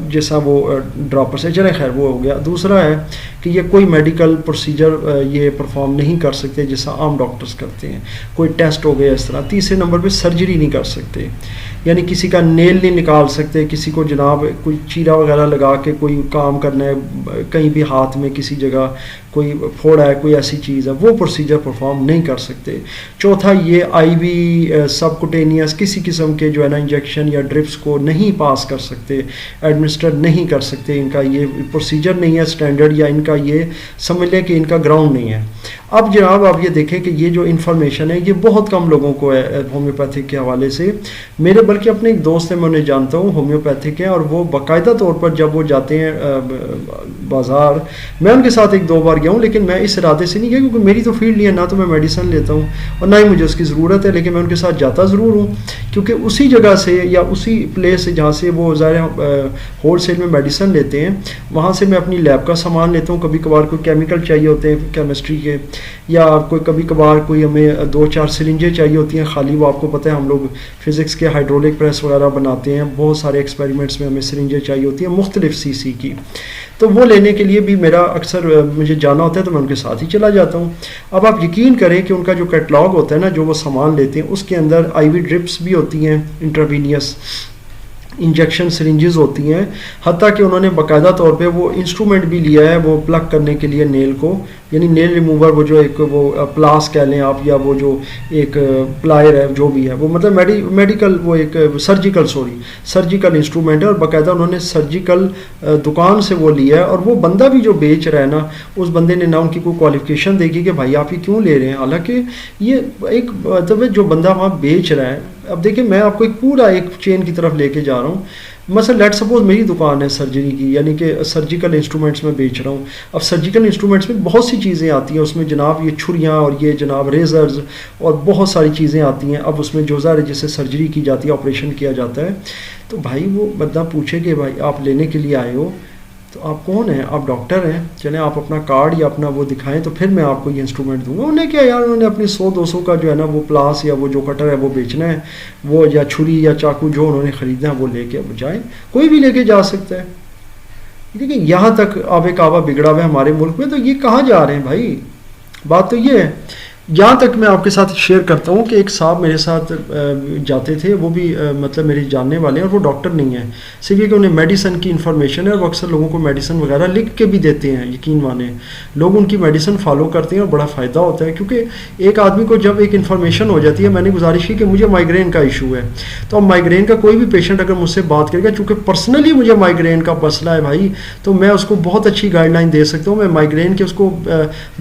جیسا وہ ڈراپر سے. چلے خیر وہ ہو گیا. دوسرا ہے کہ یہ کوئی میڈیکل پروسیجر یہ پرفارم نہیں کر سکتے جیسا عام ڈاکٹرز کرتے ہیں, کوئی ٹیسٹ ہو گیا اس طرح. تیسرے نمبر پہ سرجری نہیں کر سکتے, یعنی کسی کا نیل نہیں نکال سکتے, کسی کو جناب کوئی چیرا وغیرہ لگا کے کوئی کام کرنا ہے کہیں بھی ہاتھ میں کسی جگہ کوئی پھوڑا ہے, کوئی ایسی چیز ہے, وہ پروسیجر پرفارم نہیں کر سکتے. چوتھا یہ آئی وی سب کوٹینیس کسی قسم کے جو ہے نا انجیکشن یا ڈرپس کو نہیں پاس کر سکتے, ایڈمنسٹر نہیں کر سکتے. ان کا یہ پروسیجر نہیں ہے اسٹینڈرڈ, یا ان کا یہ سمجھ لیں کہ ان کا گراؤنڈ نہیں ہے. اب جناب آپ یہ دیکھیں کہ یہ جو انفارمیشن ہے یہ بہت کم لوگوں کو ہے ہومیوپیتھک کے حوالے سے. میرے بلکہ اپنے ایک دوست ہیں, میں انہیں جانتا ہوں, ہومیوپیتھک ہیں, اور وہ باقاعدہ طور پر جب وہ جاتے ہیں بازار, میں ان کے ساتھ 1-2 بار گیا ہوں, لیکن میں اس ارادے سے نہیں گیا کیونکہ میری تو فیلڈ نہیں ہے, نہ تو میں میڈیسن لیتا ہوں اور نہ ہی مجھے اس کی ضرورت ہے. لیکن میں ان کے ساتھ جاتا ضرور ہوں, کیونکہ اسی جگہ سے یا اسی پلیس سے جہاں سے وہ ظاہر ہول سیل میں میڈیسن لیتے ہیں, وہاں سے میں اپنی لیب کا سامان لیتا ہوں. کبھی کبھار کوئی کیمیکل چاہیے ہوتے ہیں کیمسٹری کے, یا کوئی کبھی کبھار کوئی ہمیں 2-4 سرنجیں چاہیے ہوتی ہیں خالی. وہ آپ کو پتہ ہے ہم لوگ فزکس کے ہائیڈرولک پریس وغیرہ بناتے ہیں, بہت سارے ایکسپیریمنٹس میں ہمیں سرنجیں چاہیے ہوتی ہیں مختلف سی کی. تو وہ لینے کے لیے بھی میرا اکثر مجھے جانا ہوتا ہے, تو میں ان کے ساتھ ہی چلا جاتا ہوں. اب آپ یقین کریں کہ ان کا جو کیٹلاگ ہوتا ہے نا, جو وہ سامان لیتے ہیں, اس کے اندر آئی وی ڈرپس بھی ہوتی ہیں, انٹراوینیس انجیکشن سرنجز ہوتی ہیں, حتیٰ کہ انہوں نے باقاعدہ طور پہ وہ انسٹرومنٹ بھی لیا ہے وہ پلگ کرنے کے لیے نیل کو, یعنی نیل ریموور, وہ جو ایک وہ پلاس کہہ لیں آپ, یا وہ جو ایک پلائر ہے جو بھی ہے, وہ مطلب میڈیکل وہ ایک سرجیکل انسٹرومنٹ ہے, اور باقاعدہ انہوں نے سرجیکل دکان سے وہ لیا ہے. اور وہ بندہ بھی جو بیچ رہا ہے نا, اس بندے نے نہ ان کی کوئی کوالیفیکیشن دیکھی کہ بھائی آپ یہ کیوں لے رہے ہیں, حالانکہ یہ ایک مطلب جو بندہ وہاں بیچ رہا ہے. اب دیکھیں میں آپ کو ایک پورا ایک چین کی طرف لے کے جا رہا ہوں. مثلا لیٹ سپوز میری دکان ہے سرجری کی, یعنی کہ سرجیکل انسٹرومنٹس میں بیچ رہا ہوں. اب سرجیکل انسٹرومنٹس میں بہت سی چیزیں آتی ہیں, اس میں جناب یہ چھریاں اور یہ جناب ریزرز اور بہت ساری چیزیں آتی ہیں. اب اس میں جو ظاہر جیسے سرجری کی جاتی ہے, آپریشن کیا جاتا ہے, تو بھائی وہ بندہ پوچھے کہ بھائی آپ لینے کے لیے آئے ہو تو آپ کون ہیں, آپ ڈاکٹر ہیں, چلیں آپ اپنا کارڈ یا اپنا وہ دکھائیں تو پھر میں آپ کو یہ انسٹرومنٹ دوں گا. انہیں کیا یار, انہوں نے اپنی 100-200 کا جو ہے نا وہ پلاس یا وہ جو کٹر ہے وہ بیچنا ہے, وہ یا چھری یا چاقو جو انہوں نے خریدنا ہے وہ لے کے اب جائیں, کوئی بھی لے کے جا سکتا ہے. لیکن یہاں تک آب کعبہ بگڑا ہوا ہے ہمارے ملک میں, تو یہ کہاں جا رہے ہیں بھائی, بات تو یہ ہے. یہاں تک میں آپ کے ساتھ شیئر کرتا ہوں کہ ایک صاحب میرے ساتھ جاتے تھے, وہ بھی مطلب میرے جاننے والے ہیں, اور وہ ڈاکٹر نہیں ہیں, صرف یہ کہ انہیں میڈیسن کی انفارمیشن ہے, اور وہ اکثر لوگوں کو میڈیسن وغیرہ لکھ کے بھی دیتے ہیں. یقین مانیں لوگ ان کی میڈیسن فالو کرتے ہیں اور بڑا فائدہ ہوتا ہے, کیونکہ ایک آدمی کو جب ایک انفارمیشن ہو جاتی ہے. میں نے گزارش کی کہ مجھے مائیگرین کا ایشو ہے, تو اب مائیگرین کا کوئی بھی پیشنٹ اگر مجھ سے بات کرے گا, چونکہ پرسنلی مجھے مائیگرین کا مسئلہ ہے بھائی, تو میں اس کو بہت اچھی گائیڈ لائن دے سکتا ہوں. میں مائیگرین کے اس کو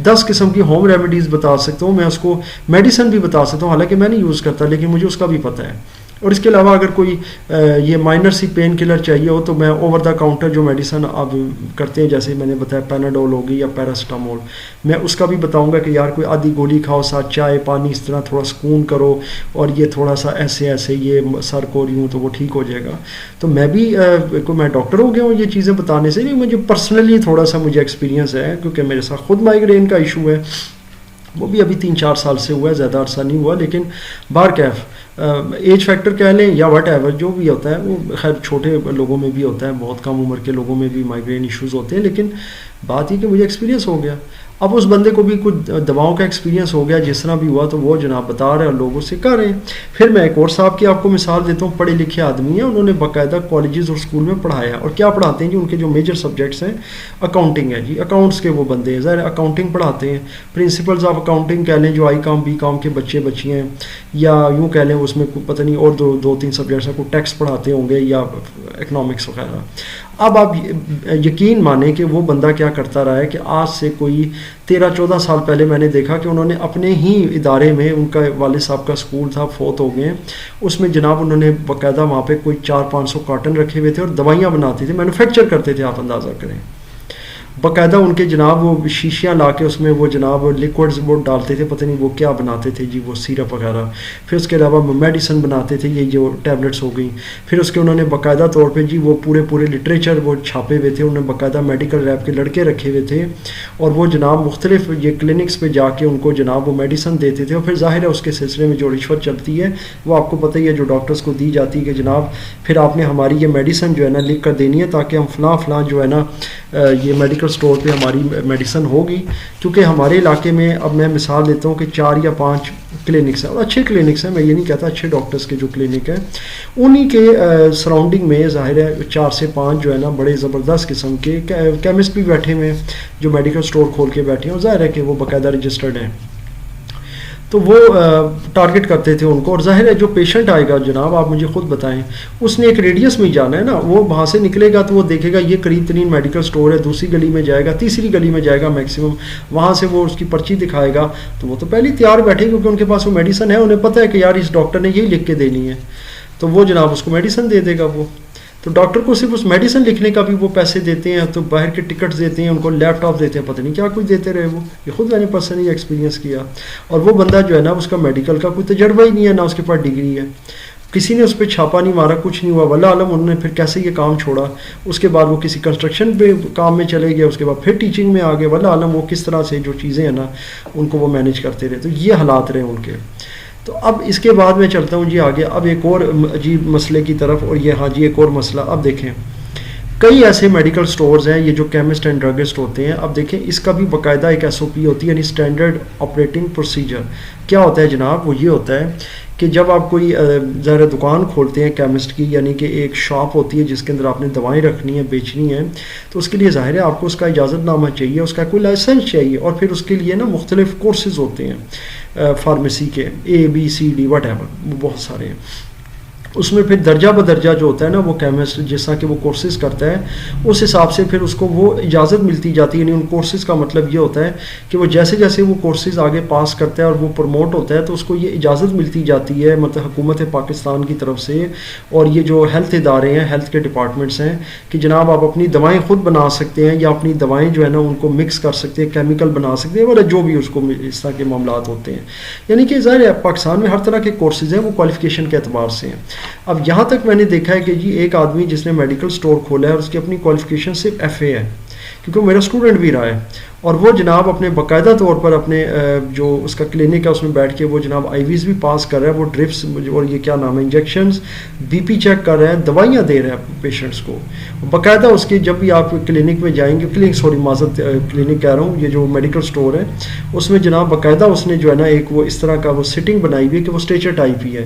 10 قسم کی ہوم ریمیڈیز بتا سکتا ہوں, میں اس کو میڈیسن بھی بتا سکتا ہوں, حالانکہ میں نہیں یوز کرتا لیکن مجھے اس کا بھی پتہ ہے. اور اس کے علاوہ اگر کوئی یہ مائنر سی پین کلر چاہیے ہو تو میں اوور دا کاؤنٹر جو میڈیسن آپ کرتے ہیں, جیسے میں نے بتایا پیناڈول ہوگی یا پیراسٹامول, میں اس کا بھی بتاؤں گا کہ یار کوئی آدھی گولی کھاؤ, ساتھ چائے پانی, اس طرح تھوڑا سکون کرو, اور یہ تھوڑا سا ایسے ایسے یہ سر کو یوں تو وہ ٹھیک ہو جائے گا. تو میں بھی میں ڈاکٹر ہو گیا ہوں یہ چیزیں بتانے سے, نہیں مجھے پرسنلی تھوڑا سا مجھے ایکسپیرینس ہے, کیونکہ میرے ساتھ خود مائیگرین کا ایشو ہے, وہ بھی ابھی 3-4 سال سے ہوا ہے, زیادہ عرصہ نہیں ہوا. لیکن بہرکیف ایج فیکٹر کہہ لیں یا وٹ ایور جو بھی ہوتا ہے, وہ خیر چھوٹے لوگوں میں بھی ہوتا ہے, بہت کم عمر کے لوگوں میں بھی مائیگرین ایشوز ہوتے ہیں. لیکن بات یہ کہ مجھے ایکسپیرینس ہو گیا. اب اس بندے کو بھی کچھ دواؤں کا ایکسپیرینس ہو گیا, جس طرح بھی ہوا تو وہ جناب بتا رہے ہیں اور لوگوں سے کر رہے ہیں. پھر میں ایک اور صاحب کی آپ کو مثال دیتا ہوں, پڑھے لکھے آدمی ہیں, انہوں نے باقاعدہ کالجز اور اسکول میں پڑھایا. اور کیا پڑھاتے ہیں جی, ان کے جو میجر سبجیکٹس ہیں اکاؤنٹنگ ہے جی, اکاؤنٹس کے وہ بندے ہیں, ظاہر اکاؤنٹنگ پڑھاتے ہیں, پرنسپلز آف اکاؤنٹنگ کہہ لیں, جو آئی کام بی کام کے بچے بچیاں ہیں, یا یوں کہہ لیں اس میں پتہ نہیں اور 2-3 سبجیکٹس ہیں, کوئی ٹیکس پڑھاتے ہوں گے یا اکنامکس وغیرہ. اب آپ یقین مانیں کہ وہ بندہ کیا کرتا رہا ہے کہ آج سے کوئی 13-14 سال پہلے میں نے دیکھا کہ انہوں نے اپنے ہی ادارے میں, ان کا والد صاحب کا اسکول تھا, فوت ہو گئے, اس میں جناب انہوں نے باقاعدہ وہاں پہ کوئی 400-500 کارٹن رکھے ہوئے تھے, اور دوائیاں بناتے تھے, مینوفیکچر کرتے تھے, آپ اندازہ کریں. باقاعدہ ان کے جناب وہ شیشیاں لا کے اس میں وہ جناب لیکوڈز وہ ڈالتے تھے, پتہ نہیں وہ کیا بناتے تھے جی, وہ سیرپ وغیرہ. پھر اس کے علاوہ میڈیسن بناتے تھے, یہ جو ٹیبلٹس ہو گئیں. پھر اس کے انہوں نے باقاعدہ طور پہ جی وہ پورے لٹریچر وہ چھاپے ہوئے تھے, انہوں نے باقاعدہ میڈیکل ریپ کے لڑکے رکھے ہوئے تھے, اور وہ جناب مختلف یہ کلینکس پہ جا کے ان کو جناب وہ میڈیسن دیتے تھے. اور پھر ظاہر ہے اس کے سلسلے میں جو رشوت چلتی ہے وہ آپ کو پتہ ہی ہے, جو ڈاکٹرز کو دی جاتی ہے کہ جناب پھر آپ نے ہماری یہ میڈیسن جو ہے نا لکھ کر دینی ہے, تاکہ ہم فلاں جو ہے نا یہ میڈیکل اسٹور پہ ہماری میڈیسن ہوگی. کیونکہ ہمارے علاقے میں, اب میں مثال دیتا ہوں کہ 4 یا 5 کلینکس ہیں, اور اچھے کلینکس ہیں, میں یہ نہیں کہتا, اچھے ڈاکٹرز کے جو کلینک ہیں انہی کے سراؤنڈنگ میں ظاہر ہے 4 سے 5 جو ہے نا بڑے زبردست قسم کے کیمسٹ بھی بیٹھے ہوئے ہیں, جو میڈیکل اسٹور کھول کے بیٹھے ہیں, اور ظاہر ہے کہ وہ باقاعدہ رجسٹرڈ ہیں. تو وہ ٹارگٹ کرتے تھے ان کو. اور ظاہر ہے جو پیشنٹ آئے گا جناب, آپ مجھے خود بتائیں, اس نے ایک ریڈیس میں جانا ہے نا, وہ وہاں سے نکلے گا تو وہ دیکھے گا یہ قریب ترین میڈیکل اسٹور ہے, دوسری گلی میں جائے گا, تیسری گلی میں جائے گا میکسیمم, وہاں سے وہ اس کی پرچی دکھائے گا, تو وہ تو پہلے ہی تیار بیٹھے, کیونکہ ان کے پاس وہ میڈیسن ہے, انہیں پتہ ہے کہ یار اس ڈاکٹر نے یہی لکھ کے دینی ہے, تو وہ جناب اس کو میڈیسن دے دے گا. وہ تو ڈاکٹر کو صرف اس میڈیسن لکھنے کا بھی وہ پیسے دیتے ہیں, تو باہر کے ٹکٹس دیتے ہیں, ان کو لیپ ٹاپ دیتے ہیں, پتہ نہیں کیا کچھ دیتے رہے. وہ یہ خود میں نے پرسنلی ایکسپیرینس کیا. اور وہ بندہ جو ہے نا, اس کا میڈیکل کا کوئی تجربہ ہی نہیں ہے, نہ اس کے پاس ڈگری ہے, کسی نے اس پہ چھاپا نہیں مارا, کچھ نہیں ہوا, واللہ عالم انہوں نے پھر کیسے یہ کام چھوڑا. اس کے بعد وہ کسی کنسٹرکشن پہ کام میں چلے گئے, اس کے بعد پھر ٹیچنگ میں آ گئے, واللہ عالم وہ کس طرح سے جو چیزیں ہیں نا ان کو وہ مینیج کرتے رہے. تو یہ حالات رہے ان کے. تو اب اس کے بعد میں چلتا ہوں جی آگے, اب ایک اور عجیب مسئلے کی طرف. اور یہ ہاں جی ایک اور مسئلہ, اب دیکھیں کئی ایسے میڈیکل سٹورز ہیں, یہ جو کیمسٹ اینڈ ڈرگسٹ ہوتے ہیں. اب دیکھیں اس کا بھی باقاعدہ ایک SOP ہوتی ہے, یعنی اسٹینڈرڈ آپریٹنگ پروسیجر. کیا ہوتا ہے جناب, وہ یہ ہوتا ہے کہ جب آپ کوئی ظاہر دکان کھولتے ہیں کیمسٹ کی, یعنی کہ ایک شاپ ہوتی ہے جس کے اندر آپ نے دوائیں رکھنی ہیں, بیچنی ہیں, تو اس کے لیے ظاہر ہے آپ کو اس کا اجازت نامہ چاہیے, اس کا کوئی لائسنس چاہیے, اور پھر اس کے لیے نا مختلف کورسز ہوتے ہیں فارمیسی کے, ABCD وٹ ایور, وہ بہت سارے ہیں. اس میں پھر درجہ بدرجہ جو ہوتا ہے نا وہ کیمسٹ جس طرح کہ وہ کورسز کرتا ہے, اس حساب سے پھر اس کو وہ اجازت ملتی جاتی ہے. یعنی ان کورسز کا مطلب یہ ہوتا ہے کہ وہ جیسے جیسے وہ کورسز آگے پاس کرتا ہے اور وہ پروموٹ ہوتا ہے, تو اس کو یہ اجازت ملتی جاتی ہے, مطلب حکومت پاکستان کی طرف سے, اور یہ جو ہیلتھ ادارے ہیں, ہیلتھ کے ڈپارٹمنٹس ہیں, کہ جناب آپ اپنی دوائیں خود بنا سکتے ہیں, یا اپنی دوائیں جو ہے نا ان کو مکس کر سکتے ہیں, کیمیکل بنا سکتے ہیں, وغیرہ جو بھی اس کو اس طرح کے معاملات ہوتے ہیں. یعنی کہ ظاہر ہے پاکستان میں ہر طرح کے کورسز ہیں, وہ کوالیفیکیشن کے اعتبار سے ہیں. اب یہاں تک میں نے دیکھا ہے کہ جی ایک آدمی جس نے میڈیکل سٹور کھولا ہے, اور اس کی اپنی کوالیفیکیشن صرف FA ہے, کیونکہ وہ میرا اسٹوڈنٹ بھی رہا ہے, اور وہ جناب اپنے باقاعدہ طور پر اپنے جو اس کا کلینک ہے اس میں بیٹھ کے وہ جناب آئی ویز بھی پاس کر رہا ہے, وہ ڈرپس اور یہ کیا نام ہے انجیکشنز, بی پی چیک کر رہے ہیں, دوائیاں دے رہے ہیں پیشنٹس کو باقاعدہ. اس کی جب بھی آپ کلینک میں جائیں گے, معذرت کلینک کہہ رہا ہوں, یہ جو میڈیکل سٹور ہے اس میں جناب باقاعدہ اس نے جو ہے نا ایک وہ اس طرح کا وہ سٹنگ بنائی ہوئی ہے کہ وہ اسٹیچر ٹائپ ہی ہے,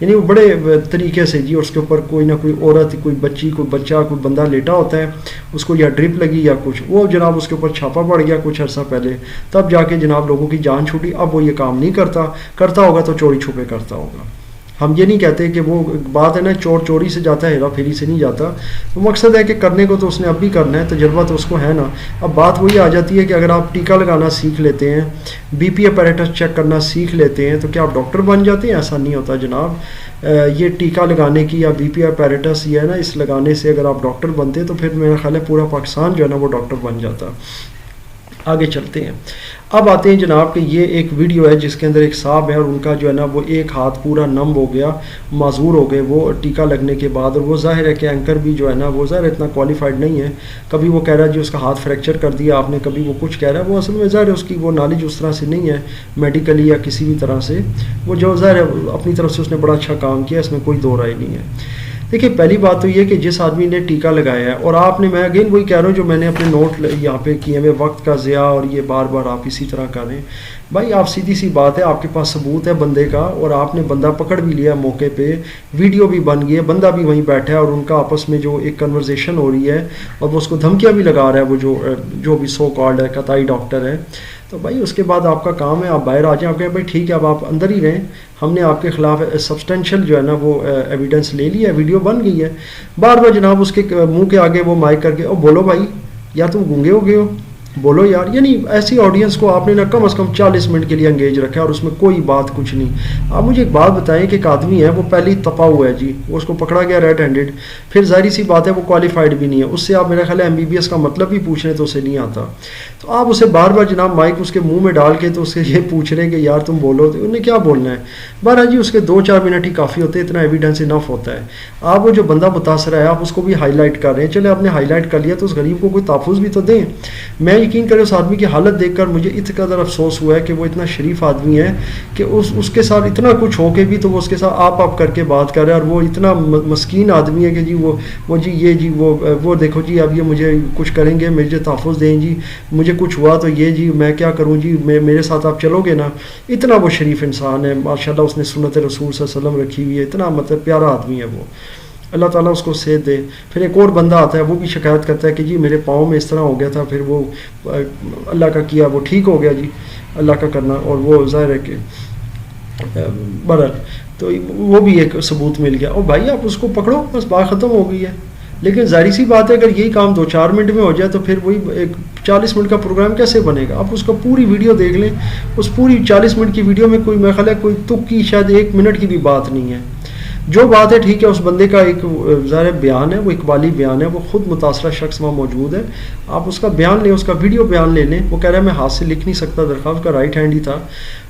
یعنی وہ بڑے طریقے سے جی, اور اس کے اوپر کوئی نہ کوئی عورت, کوئی بچی, کوئی بچہ, کوئی بندہ لیٹا ہوتا ہے, اس کو یا ڈرپ لگی یا کچھ, وہ جناب اس کے اوپر چھاپا پڑ گیا کچھ عرصہ پہلے, تب جا کے جناب لوگوں کی جان چھوٹی. اب وہ یہ کام نہیں کرتا ہوگا تو چوری چھپے کرتا ہوگا. ہم یہ نہیں کہتے کہ وہ بات ہے نا چور چوری سے جاتا ہے, ہیرا پھیری سے نہیں جاتا. تو مقصد ہے کہ کرنے کو تو اس نے اب بھی کرنا ہے, تجربہ تو اس کو ہے نا. اب بات وہی آ جاتی ہے کہ اگر آپ ٹیکہ لگانا سیکھ لیتے ہیں, بی پی اپیریٹس چیک کرنا سیکھ لیتے ہیں, تو کیا آپ ڈاکٹر بن جاتے ہیں؟ ایسا نہیں ہوتا جناب. یہ ٹیکہ لگانے کی یا بی پی اپیریٹس یہ ہے نا, اس لگانے سے اگر آپ ڈاکٹر بنتے تو پھر میرا خیال ہے پورا پاکستان جو ہے نا وہ ڈاکٹر بن جاتا. آگے چلتے ہیں. اب آتے ہیں جناب کہ یہ ایک ویڈیو ہے جس کے اندر ایک صاحب ہے اور ان کا جو ہے نا وہ ایک ہاتھ پورا نم ہو گیا, معذور ہو گئے وہ ٹیکہ لگنے کے بعد. اور وہ ظاہر ہے کہ اینکر بھی جو ہے نا وہ ظاہر اتنا کوالیفائڈ نہیں ہے. کبھی وہ کہہ رہا ہے جی اس کا ہاتھ فریکچر کر دیا آپ نے, کبھی وہ کچھ کہہ رہا ہے. وہ اصل میں ظاہر ہے اس کی وہ نالج اس طرح سے نہیں ہے میڈیکلی یا کسی بھی طرح سے. وہ جو ظاہر ہے اپنی طرف سے اس نے بڑا اچھا کام کیا, اس میں کوئی دو رائے نہیں ہے. دیکھیے پہلی بات تو یہ کہ جس آدمی نے ٹیکہ لگایا ہے, اور آپ نے, میں اگین وہی کہہ رہا ہوں جو میں نے اپنے نوٹ یہاں پہ کیے ہوئے, وقت کا ضیاع اور یہ بار بار آپ اسی طرح کریں. بھائی آپ سیدھی سی بات ہے, آپ کے پاس ثبوت ہے بندے کا, اور آپ نے بندہ پکڑ بھی لیا موقع پہ, ویڈیو بھی بن گئی ہے, بندہ بھی وہیں بیٹھا ہے, اور ان کا آپس میں جو ایک کنورزیشن ہو رہی ہے, اور وہ اس کو دھمکیاں بھی لگا رہا ہے, وہ جو بھی سو کالڈ ہے قطعی ڈاکٹر ہے. تو بھائی اس کے بعد آپ کا کام ہے آپ باہر آ جائیں, آپ کہیں بھائی ٹھیک ہے اب آپ اندر ہی رہیں, ہم نے آپ کے خلاف سبسٹینشیل جو ہے نا وہ ایویڈنس لے لی ہے, ویڈیو بن گئی ہے. بار بار جناب اس کے منہ کے آگے وہ مائک کر کے او بولو بھائی, یا تم گونگے ہو گئے ہو, بولو یار. یعنی ایسی آڈینس کو آپ نے نا کم از کم 40 منٹ کے لیے انگیج رکھا ہے, اور اس میں کوئی بات کچھ نہیں. آپ مجھے ایک بات بتائیں کہ ایک آدمی ہے وہ پہلے ہی تپا ہوا ہے جی, وہ اس کو پکڑا گیا ریڈ ہینڈڈ, پھر ظاہری سی بات ہے وہ کوالیفائڈ بھی نہیں ہے, اس سے آپ میرا خیال ہے MBBS کا مطلب بھی پوچھ رہے تو اسے نہیں آتا. تو آپ اسے بار بار جناب مائک اس کے منہ میں ڈال کے تو اس سے یہ پوچھ رہے ہیں کہ یار تم بولو, تو انہیں کیا بولنا ہے. بہرحال جی اس کے 2-4 منٹ ہی کافی ہوتے ہیں, اتنا ایویڈنس انف ہوتا ہے. آپ وہ جو بندہ متاثر ہے آپ اس کو بھی ہائی لائٹ کر رہے ہیں, چلے آپ نے ہائی لائٹ کر لیا تو اس غریب کو کوئی تحفظ بھی تو دیں. میں یقین کریں اس آدمی کی حالت دیکھ کر مجھے اس قدر افسوس ہوا ہے کہ وہ اتنا شریف آدمی ہے کہ اس کے ساتھ اتنا کچھ ہو کے بھی تو وہ اس کے ساتھ آپ کر کے بات کر رہا ہے, اور وہ اتنا مسکین آدمی ہے کہ جی وہ جی یہ جی وہ دیکھو جی اب یہ مجھے کچھ کریں گے, مجھے تحفظ دیں جی, مجھے کچھ ہوا تو یہ جی میں کیا کروں جی, میرے ساتھ آپ چلو گے نا. اتنا وہ شریف انسان ہے ماشاءاللہ, اس نے سنت رسول صلی اللہ علیہ وسلم رکھی ہوئی ہے, اتنا مطلب پیارا آدمی ہے وہ, اللہ تعالیٰ اس کو صحت دے. پھر ایک اور بندہ آتا ہے وہ بھی شکایت کرتا ہے کہ جی میرے پاؤں میں اس طرح ہو گیا تھا, پھر وہ اللہ کا کیا وہ ٹھیک ہو گیا جی, اللہ کا کرنا. اور وہ ظاہر ہے کہ برحال تو وہ بھی ایک ثبوت مل گیا. اور بھائی آپ اس کو پکڑو, بس بات ختم ہو گئی ہے. لیکن ظاہری سی بات ہے اگر یہی کام 2-4 منٹ میں ہو جائے تو پھر وہی ایک 40 منٹ کا پروگرام کیسے بنے گا. آپ اس کا پوری ویڈیو دیکھ لیں, اس پوری 40 منٹ کی ویڈیو میں کوئی میرا خیال ہے کوئی تک کی شاید 1 منٹ کی بھی بات نہیں ہے. جو بات ہے ٹھیک ہے, اس بندے کا ایک ظاہر بیان ہے, وہ اقبالی بیان ہے, وہ خود متاثرہ شخص وہاں موجود ہے, آپ اس کا بیان لیں, اس کا ویڈیو بیان لے لیں. وہ کہہ رہا ہے میں ہاتھ سے لکھ نہیں سکتا, درخواست کا رائٹ ہینڈ ہی تھا,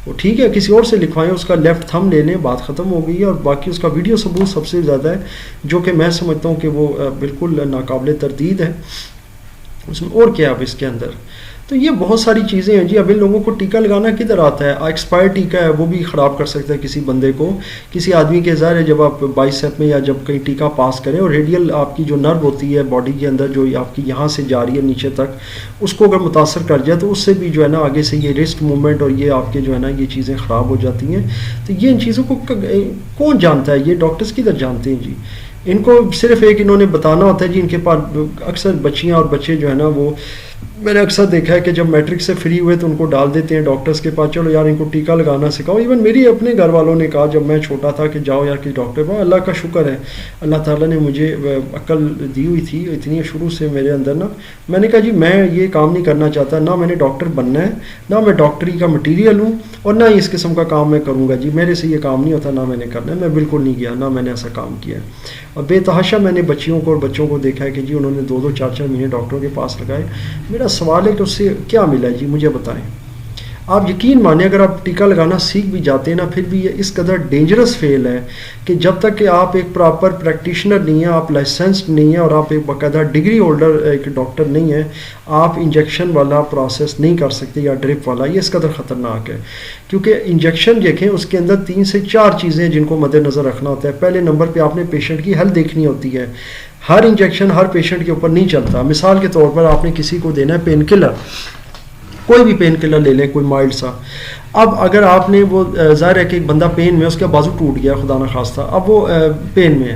وہ ٹھیک ہے کسی اور سے لکھوائیں, اس کا لیفٹ تھم لے لیں, بات ختم ہو گئی ہے. اور باقی اس کا ویڈیو ثبوت سب سے زیادہ ہے, جو کہ میں سمجھتا ہوں کہ وہ بالکل ناقابل تردید ہے. اس میں اور کیا اب اس کے اندر, تو یہ بہت ساری چیزیں ہیں جی. اب ان لوگوں کو ٹیکہ لگانا کدھر آتا ہے, ایکسپائر ٹیکہ ہے وہ بھی خراب کر سکتا ہے کسی بندے کو, کسی آدمی کے ظاہر ہے جب آپ بائسیپ میں یا جب کہیں ٹیکہ پاس کریں, اور ریڈیل آپ کی جو نرو ہوتی ہے باڈی کے اندر جو آپ کی یہاں سے جا رہی ہے نیچے تک, اس کو اگر متاثر کر جائے تو اس سے بھی جو ہے نا آگے سے یہ رسٹ موومنٹ اور یہ آپ کے جو ہے نا یہ چیزیں خراب ہو جاتی ہیں. تو یہ ان چیزوں کو کون جانتا ہے, یہ ڈاکٹرز کدھر جانتے ہیں جی. ان کو صرف ایک انہوں نے بتانا ہوتا ہے جی. ان کے پاس اکثر بچیاں اور بچے جو ہے نا وہ میں نے اکثر دیکھا ہے کہ جب میٹرک سے فری ہوئے تو ان کو ڈال دیتے ہیں ڈاکٹرز کے پاس, چلو یار ان کو ٹیکہ لگانا سکھاؤ. ایون میری اپنے گھر والوں نے کہا جب میں چھوٹا تھا کہ جاؤ یار کہ ڈاکٹر پاس. اللہ کا شکر ہے, اللہ تعالیٰ نے مجھے عقل دی ہوئی تھی اتنی شروع سے میرے اندر نا. میں نے کہا جی میں یہ کام نہیں کرنا چاہتا, نہ میں نے ڈاکٹر بننا ہے, نہ میں ڈاکٹری کا مٹیریل ہوں, اور نہ ہی اس قسم کا کام میں کروں گا جی. میرے سے یہ کام نہیں ہوتا, نہ میں نے کرنا ہے, میں بالکل نہیں گیا, نہ میں نے ایسا کام کیا. اور بے تحاشا میں نے بچیوں کو اور بچوں کو دیکھا ہے کہ جی انہوں نے 2-2 4-4 مہینے ڈاکٹروں کے پاس لگائے. میرا سوال ہے کہ اس سے کیا ملا جی, مجھے بتائیں. آپ یقین مانیں اگر آپ ٹیکہ لگانا سیکھ بھی جاتے ہیں نا پھر بھی یہ اس قدر ڈینجرس فیل ہے کہ جب تک کہ آپ ایک پراپر پریکٹیشنر نہیں ہیں, آپ لائسنسڈ نہیں ہیں اور آپ ایک باقاعدہ ڈگری ہولڈر ایک ڈاکٹر نہیں ہیں, آپ انجیکشن والا پروسیس نہیں کر سکتے یا ڈرپ والا. یہ اس قدر خطرناک ہے کیونکہ انجیکشن دیکھیں اس کے اندر 3 سے 4 چیزیں ہیں جن کو مد نظر رکھنا ہوتا ہے. پہلے نمبر پہ آپ نے پیشنٹ کی ہیلتھ دیکھنی ہوتی ہے. ہر انجیکشن ہر پیشنٹ کے اوپر نہیں چلتا. مثال کے طور پر آپ نے کسی کو دینا ہے پین کلر, کوئی بھی پین کلر لے لیں کوئی مائلڈ سا. اب اگر آپ نے وہ ظاہر ہے کہ ایک بندہ پین میں, اس کا بازو ٹوٹ گیا خدا نخواستہ, اب وہ پین میں ہے,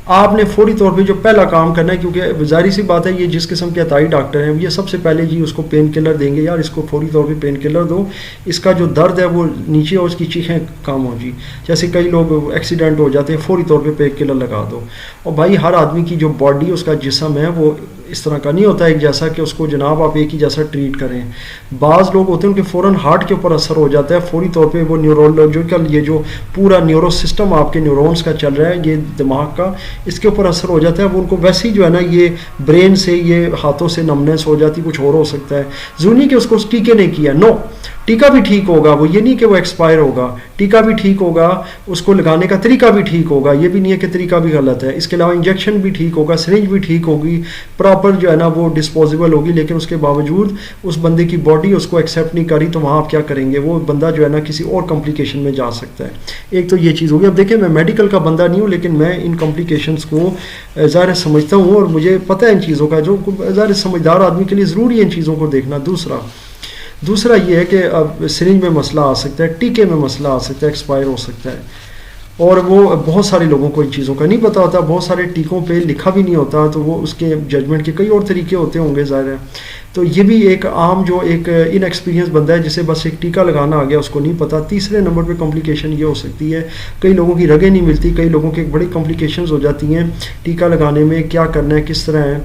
آپ نے فوری طور پہ جو پہلا کام کرنا ہے, کیونکہ ظاہری سی بات ہے یہ جس قسم کے عطائی ڈاکٹر ہیں یہ سب سے پہلے جی اس کو پین کلر دیں گے, یار اس کو فوری طور پہ پین کلر دو, اس کا جو درد ہے وہ نیچے اور اس کی چیخیں کام ہو جی. جیسے کئی لوگ ایکسیڈنٹ ہو جاتے ہیں فوری طور پہ پین کلر لگا دو. اور بھائی ہر آدمی کی جو باڈی اس کا جسم ہے وہ اس طرح کا نہیں ہوتا ایک جیسا کہ اس کو جناب آپ ایک ہی جیسا ٹریٹ کریں. بعض لوگ ہوتے ہیں ان کے فوراً ہارٹ کے اوپر اثر ہو جاتا ہے, فوری طور پہ وہ نیورولوجیکل یہ جو پورا نیورو سسٹم آپ کے نیورونز کا چل رہا ہے یہ دماغ کا, اس کے اوپر اثر ہو جاتا ہے. وہ ان کو ویسے ہی جو ہے نا یہ برین سے یہ ہاتھوں سے نمنس ہو جاتی, کچھ اور ہو سکتا ہے. ضروری کہ اس کو ٹیکے نہیں کیا, نو ٹیکہ بھی ٹھیک ہوگا, وہ یہ نہیں کہ وہ ایکسپائر ہوگا, ٹیکہ بھی ٹھیک ہوگا, اس کو لگانے کا طریقہ بھی ٹھیک ہوگا, یہ بھی نہیں ہے کہ طریقہ بھی غلط ہے. اس کے علاوہ انجیکشن بھی ٹھیک ہوگا, سرنج بھی ٹھیک ہوگی, پراپر جو ہے نا وہ ڈسپوزیبل ہوگی, لیکن اس کے باوجود اس بندے کی باڈی اس کو ایکسیپٹ نہیں کری تو وہاں آپ کیا کریں گے؟ وہ بندہ جو ہے نا کسی اور کمپلیکیشن میں جا سکتا ہے. ایک تو یہ چیز ہوگی. اب دیکھیں میں میڈیکل کا بندہ نہیں ہوں لیکن میں ان کمپلیکیشنس کو ظاہر سمجھتا ہوں اور مجھے پتہ ہے ان چیزوں کا, جو ظاہر سمجھدار آدمی کے لیے ضروری ہے ان چیزوں کو دیکھنا. دوسرا یہ ہے کہ اب سرنج میں مسئلہ آ سکتا ہے, ٹیکے میں مسئلہ آ سکتا ہے, ایکسپائر ہو سکتا ہے, اور وہ بہت سارے لوگوں کو ان چیزوں کا نہیں پتہ ہوتا, بہت سارے ٹیکوں پہ لکھا بھی نہیں ہوتا, تو وہ اس کے ججمنٹ کے کئی اور طریقے ہوتے ہوں گے ظاہر ہے. تو یہ بھی ایک عام جو ایک ان ایکسپیرینس بندہ ہے جسے بس ایک ٹیکہ لگانا آ گیا اس کو نہیں پتہ. تیسرے نمبر پہ کمپلیکیشن یہ ہو سکتی ہے کئی لوگوں کی رگیں نہیں ملتی, کئی لوگوں کی بڑی کمپلیکیشنز ہو جاتی ہیں ٹیکہ لگانے میں, کیا کرنا ہے کس طرح ہے.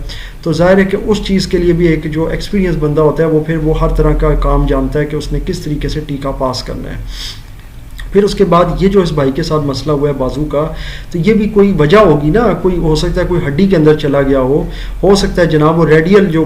تو ظاہر ہے کہ اس چیز کے لیے بھی ایک جو ایکسپیرینس بندہ ہوتا ہے وہ پھر وہ ہر طرح کا کام جانتا ہے کہ اس نے کس طریقے سے ٹیکہ پاس کرنا ہے. پھر اس کے بعد یہ جو اس بھائی کے ساتھ مسئلہ ہوا ہے بازو کا, تو یہ بھی کوئی وجہ ہوگی نا, کوئی ہو سکتا ہے کوئی ہڈی کے اندر چلا گیا ہو سکتا ہے جناب وہ ریڈیل جو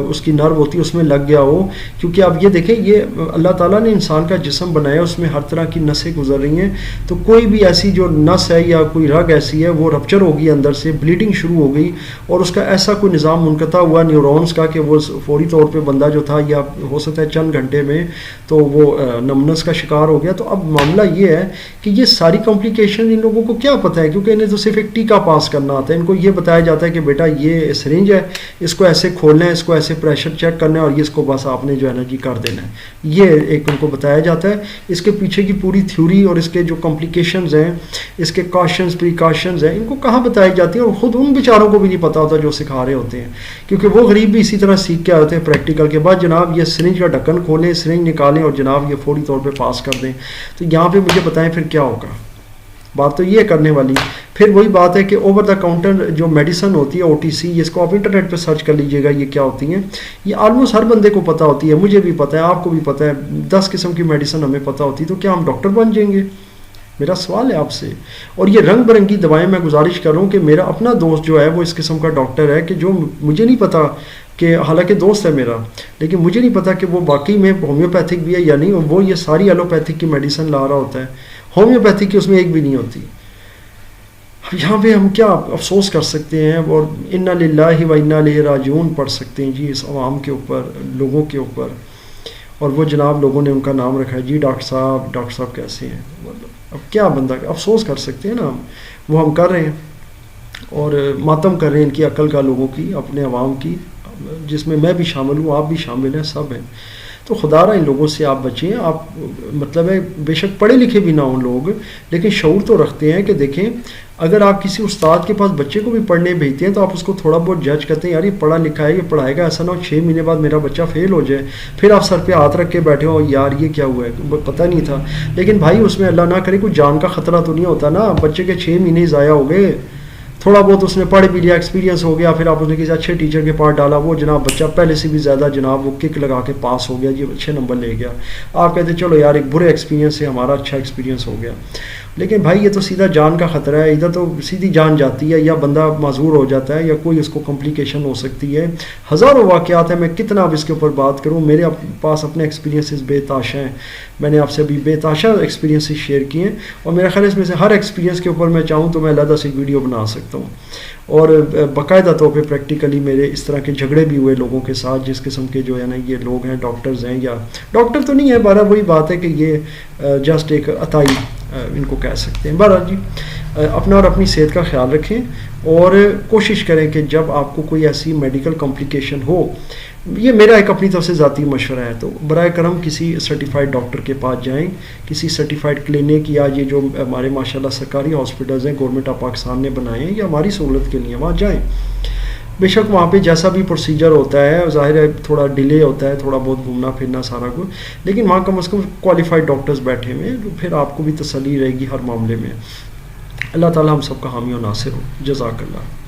اس کی نرو ہوتی ہے اس میں لگ گیا ہو, کیونکہ اب یہ دیکھیں یہ اللہ تعالیٰ نے انسان کا جسم بنایا, اس میں ہر طرح کی نسیں گزر رہی ہیں, تو کوئی بھی ایسی جو نس ہے یا کوئی رگ ایسی ہے وہ رپچر ہو گئی, اندر سے بلیڈنگ شروع ہو گئی, اور اس کا ایسا کوئی نظام منقطع ہوا نیورونز کا کہ وہ فوری طور پہ بندہ جو تھا یا ہو سکتا ہے چند گھنٹے میں تو وہ نمنس کا شکار ہو گیا. تو اب معاملہ یہ ہے کہ یہ ساری کمپلیکیشن ان لوگوں کو کیا پتہ ہے, کیونکہ انہیں تو صرف ایک ٹیکہ پاس کرنا آتا ہے. ان کو یہ بتایا جاتا ہے کہ بیٹا یہ سرنج ہے, اس کو ایسے کھولنا ہے, اس کو ایسے پریشر چیک کرنا ہے, اور یہ اس کو بس آپ نے جو ہے نا جی کر دینا ہے. یہ ایک ان کو بتایا جاتا ہے. اس کے پیچھے کی پوری تھیوری اور اس کے جو کمپلیکیشنز ہیں, اس کے کاشنز پریکاشنز ہیں, ان کو کہاں بتائی جاتی ہیں, اور خود ان بیچاروں کو بھی نہیں پتہ ہوتا جو سکھا رہے ہوتے ہیں, کیونکہ وہ غریب بھی اسی طرح سیکھ کے آتے ہیں پریکٹیکل کے بعد. جناب یہ سرنج کا ڈھکن کھولیں, سرنج نکالیں اور جناب یہ فوری طور پہ پاس کر دیں. تو یہاں پہ مجھے بتائیں پھر کیا ہوگا؟ بات تو یہ کرنے والی. پھر وہی بات ہے کہ اوور دا کاؤنٹر جو میڈیسن ہوتی ہے OTC, اس کو آپ انٹرنیٹ پہ سرچ کر لیجئے گا یہ کیا ہوتی ہیں. یہ آلموسٹ ہر بندے کو پتہ ہوتی ہے, مجھے بھی پتہ ہے, آپ کو بھی پتہ ہے. 10 قسم کی میڈیسن ہمیں پتہ ہوتی ہے, تو کیا ہم ڈاکٹر بن جائیں گے؟ میرا سوال ہے آپ سے. اور یہ رنگ برنگی دوائیں میں گزارش کر رہا ہوں کہ میرا اپنا دوست جو ہے وہ اس قسم کا ڈاکٹر ہے کہ جو مجھے نہیں پتہ کہ حالانکہ دوست ہے میرا, لیکن مجھے نہیں پتہ کہ وہ باقی میں ہومیوپیتھک بھی ہے یا نہیں, وہ یہ ساری ایلوپیتھک کی میڈیسن لا رہا ہوتا ہے, ہومیوپیتھک کی اس میں ایک بھی نہیں ہوتی. یہاں پہ ہم کیا افسوس کر سکتے ہیں اور انا للہ و انا الیہ راجعون پڑھ سکتے ہیں جی اس عوام کے اوپر, لوگوں کے اوپر. اور وہ جناب لوگوں نے ان کا نام رکھا ہے جی ڈاکٹر صاحب کیسے ہیں. اب کیا بندہ افسوس کر سکتے ہیں نا, وہ ہم کر رہے ہیں اور ماتم کر رہے ہیں ان کی عقل کا, لوگوں کی, اپنے عوام کی, جس میں میں بھی شامل ہوں, آپ بھی شامل ہیں, سب ہیں. تو خدا رہا ان لوگوں سے آپ بچیں. آپ مطلب ہے بے شک پڑھے لکھے بھی نہ ہوں لوگ, لیکن شعور تو رکھتے ہیں کہ دیکھیں اگر آپ کسی استاد کے پاس بچے کو بھی پڑھنے بھیجتے ہیں تو آپ اس کو تھوڑا بہت جج کرتے ہیں, یار یہ پڑھا لکھا ہے, یہ پڑھائے گا, ایسا نہ ہو 6 مہینے بعد میرا بچہ فیل ہو جائے, پھر آپ سر پہ ہاتھ رکھ کے بیٹھے ہو, یار یہ کیا ہوا ہے, پتہ نہیں تھا. لیکن بھائی اس میں اللہ نہ کرے کوئی جان کا خطرہ تو نہیں ہوتا نا, بچے کے 6 مہینے ضائع ہو گئے, تھوڑا بہت اس نے پڑھ بھی لیا, ایکسپیرینس ہو گیا, پھر آپ اس نے کسی اچھے ٹیچر کے پاس ڈالا, وہ جناب بچہ پہلے سے بھی زیادہ جناب وہ کک لگا کے پاس ہو گیا, یہ اچھے نمبر لے گیا. آپ کہتے چلو یار ایک برے ایکسپیرینس سے ہمارا اچھا ایکسپیرینس ہو گیا. لیکن بھائی یہ تو سیدھا جان کا خطرہ ہے, ادھر تو سیدھی جان جاتی ہے, یا بندہ معذور ہو جاتا ہے, یا کوئی اس کو کمپلیکیشن ہو سکتی ہے. ہزاروں واقعات ہیں, میں کتنا اب اس کے اوپر بات کروں, میرے پاس اپنے ایکسپیرینسز بے تاشا ہیں, میں نے آپ سے ابھی بے تاشا ایکسپیرینسز شیئر کیے ہیں, اور میرا خیال ہے اس میں سے ہر ایکسپیرینس کے اوپر میں چاہوں تو میں علیحدہ سے ویڈیو بنا سکتا ہوں, اور باقاعدہ طور پہ پریکٹیکلی میرے اس طرح کے جھگڑے بھی ہوئے لوگوں کے ساتھ, جس قسم کے جو ہے نا یہ لوگ ہیں, ڈاکٹرز ہیں, یا ڈاکٹر تو نہیں ہے, بارہ وہی بات ہے کہ یہ جسٹ ایک عطائی ان کو کہہ سکتے ہیں. بہرحال جی, اپنا اور اپنی صحت کا خیال رکھیں, اور کوشش کریں کہ جب آپ کو کوئی ایسی میڈیکل کمپلیکیشن ہو, یہ میرا ایک اپنی طرف سے ذاتی مشورہ ہے, تو برائے کرم کسی سرٹیفائڈ ڈاکٹر کے پاس جائیں, کسی سرٹیفائڈ کلینک, یا یہ جو ہمارے ماشاءاللہ سرکاری ہاسپٹلز ہیں گورنمنٹ آف پاکستان نے بنائے ہیں, یا ہماری سہولت کے لیے وہاں جائیں. بے شک وہاں پہ جیسا بھی پروسیجر ہوتا ہے, ظاہر ہے تھوڑا ڈیلے ہوتا ہے, تھوڑا بہت گھومنا پھرنا سارا کچھ, لیکن وہاں کم از کم کوالیفائڈ ڈاکٹرز بیٹھے ہوئے ہیں, پھر آپ کو بھی تسلی رہے گی ہر معاملے میں. اللہ تعالی ہم سب کا حامی و ناصر ہو. جزاک اللہ.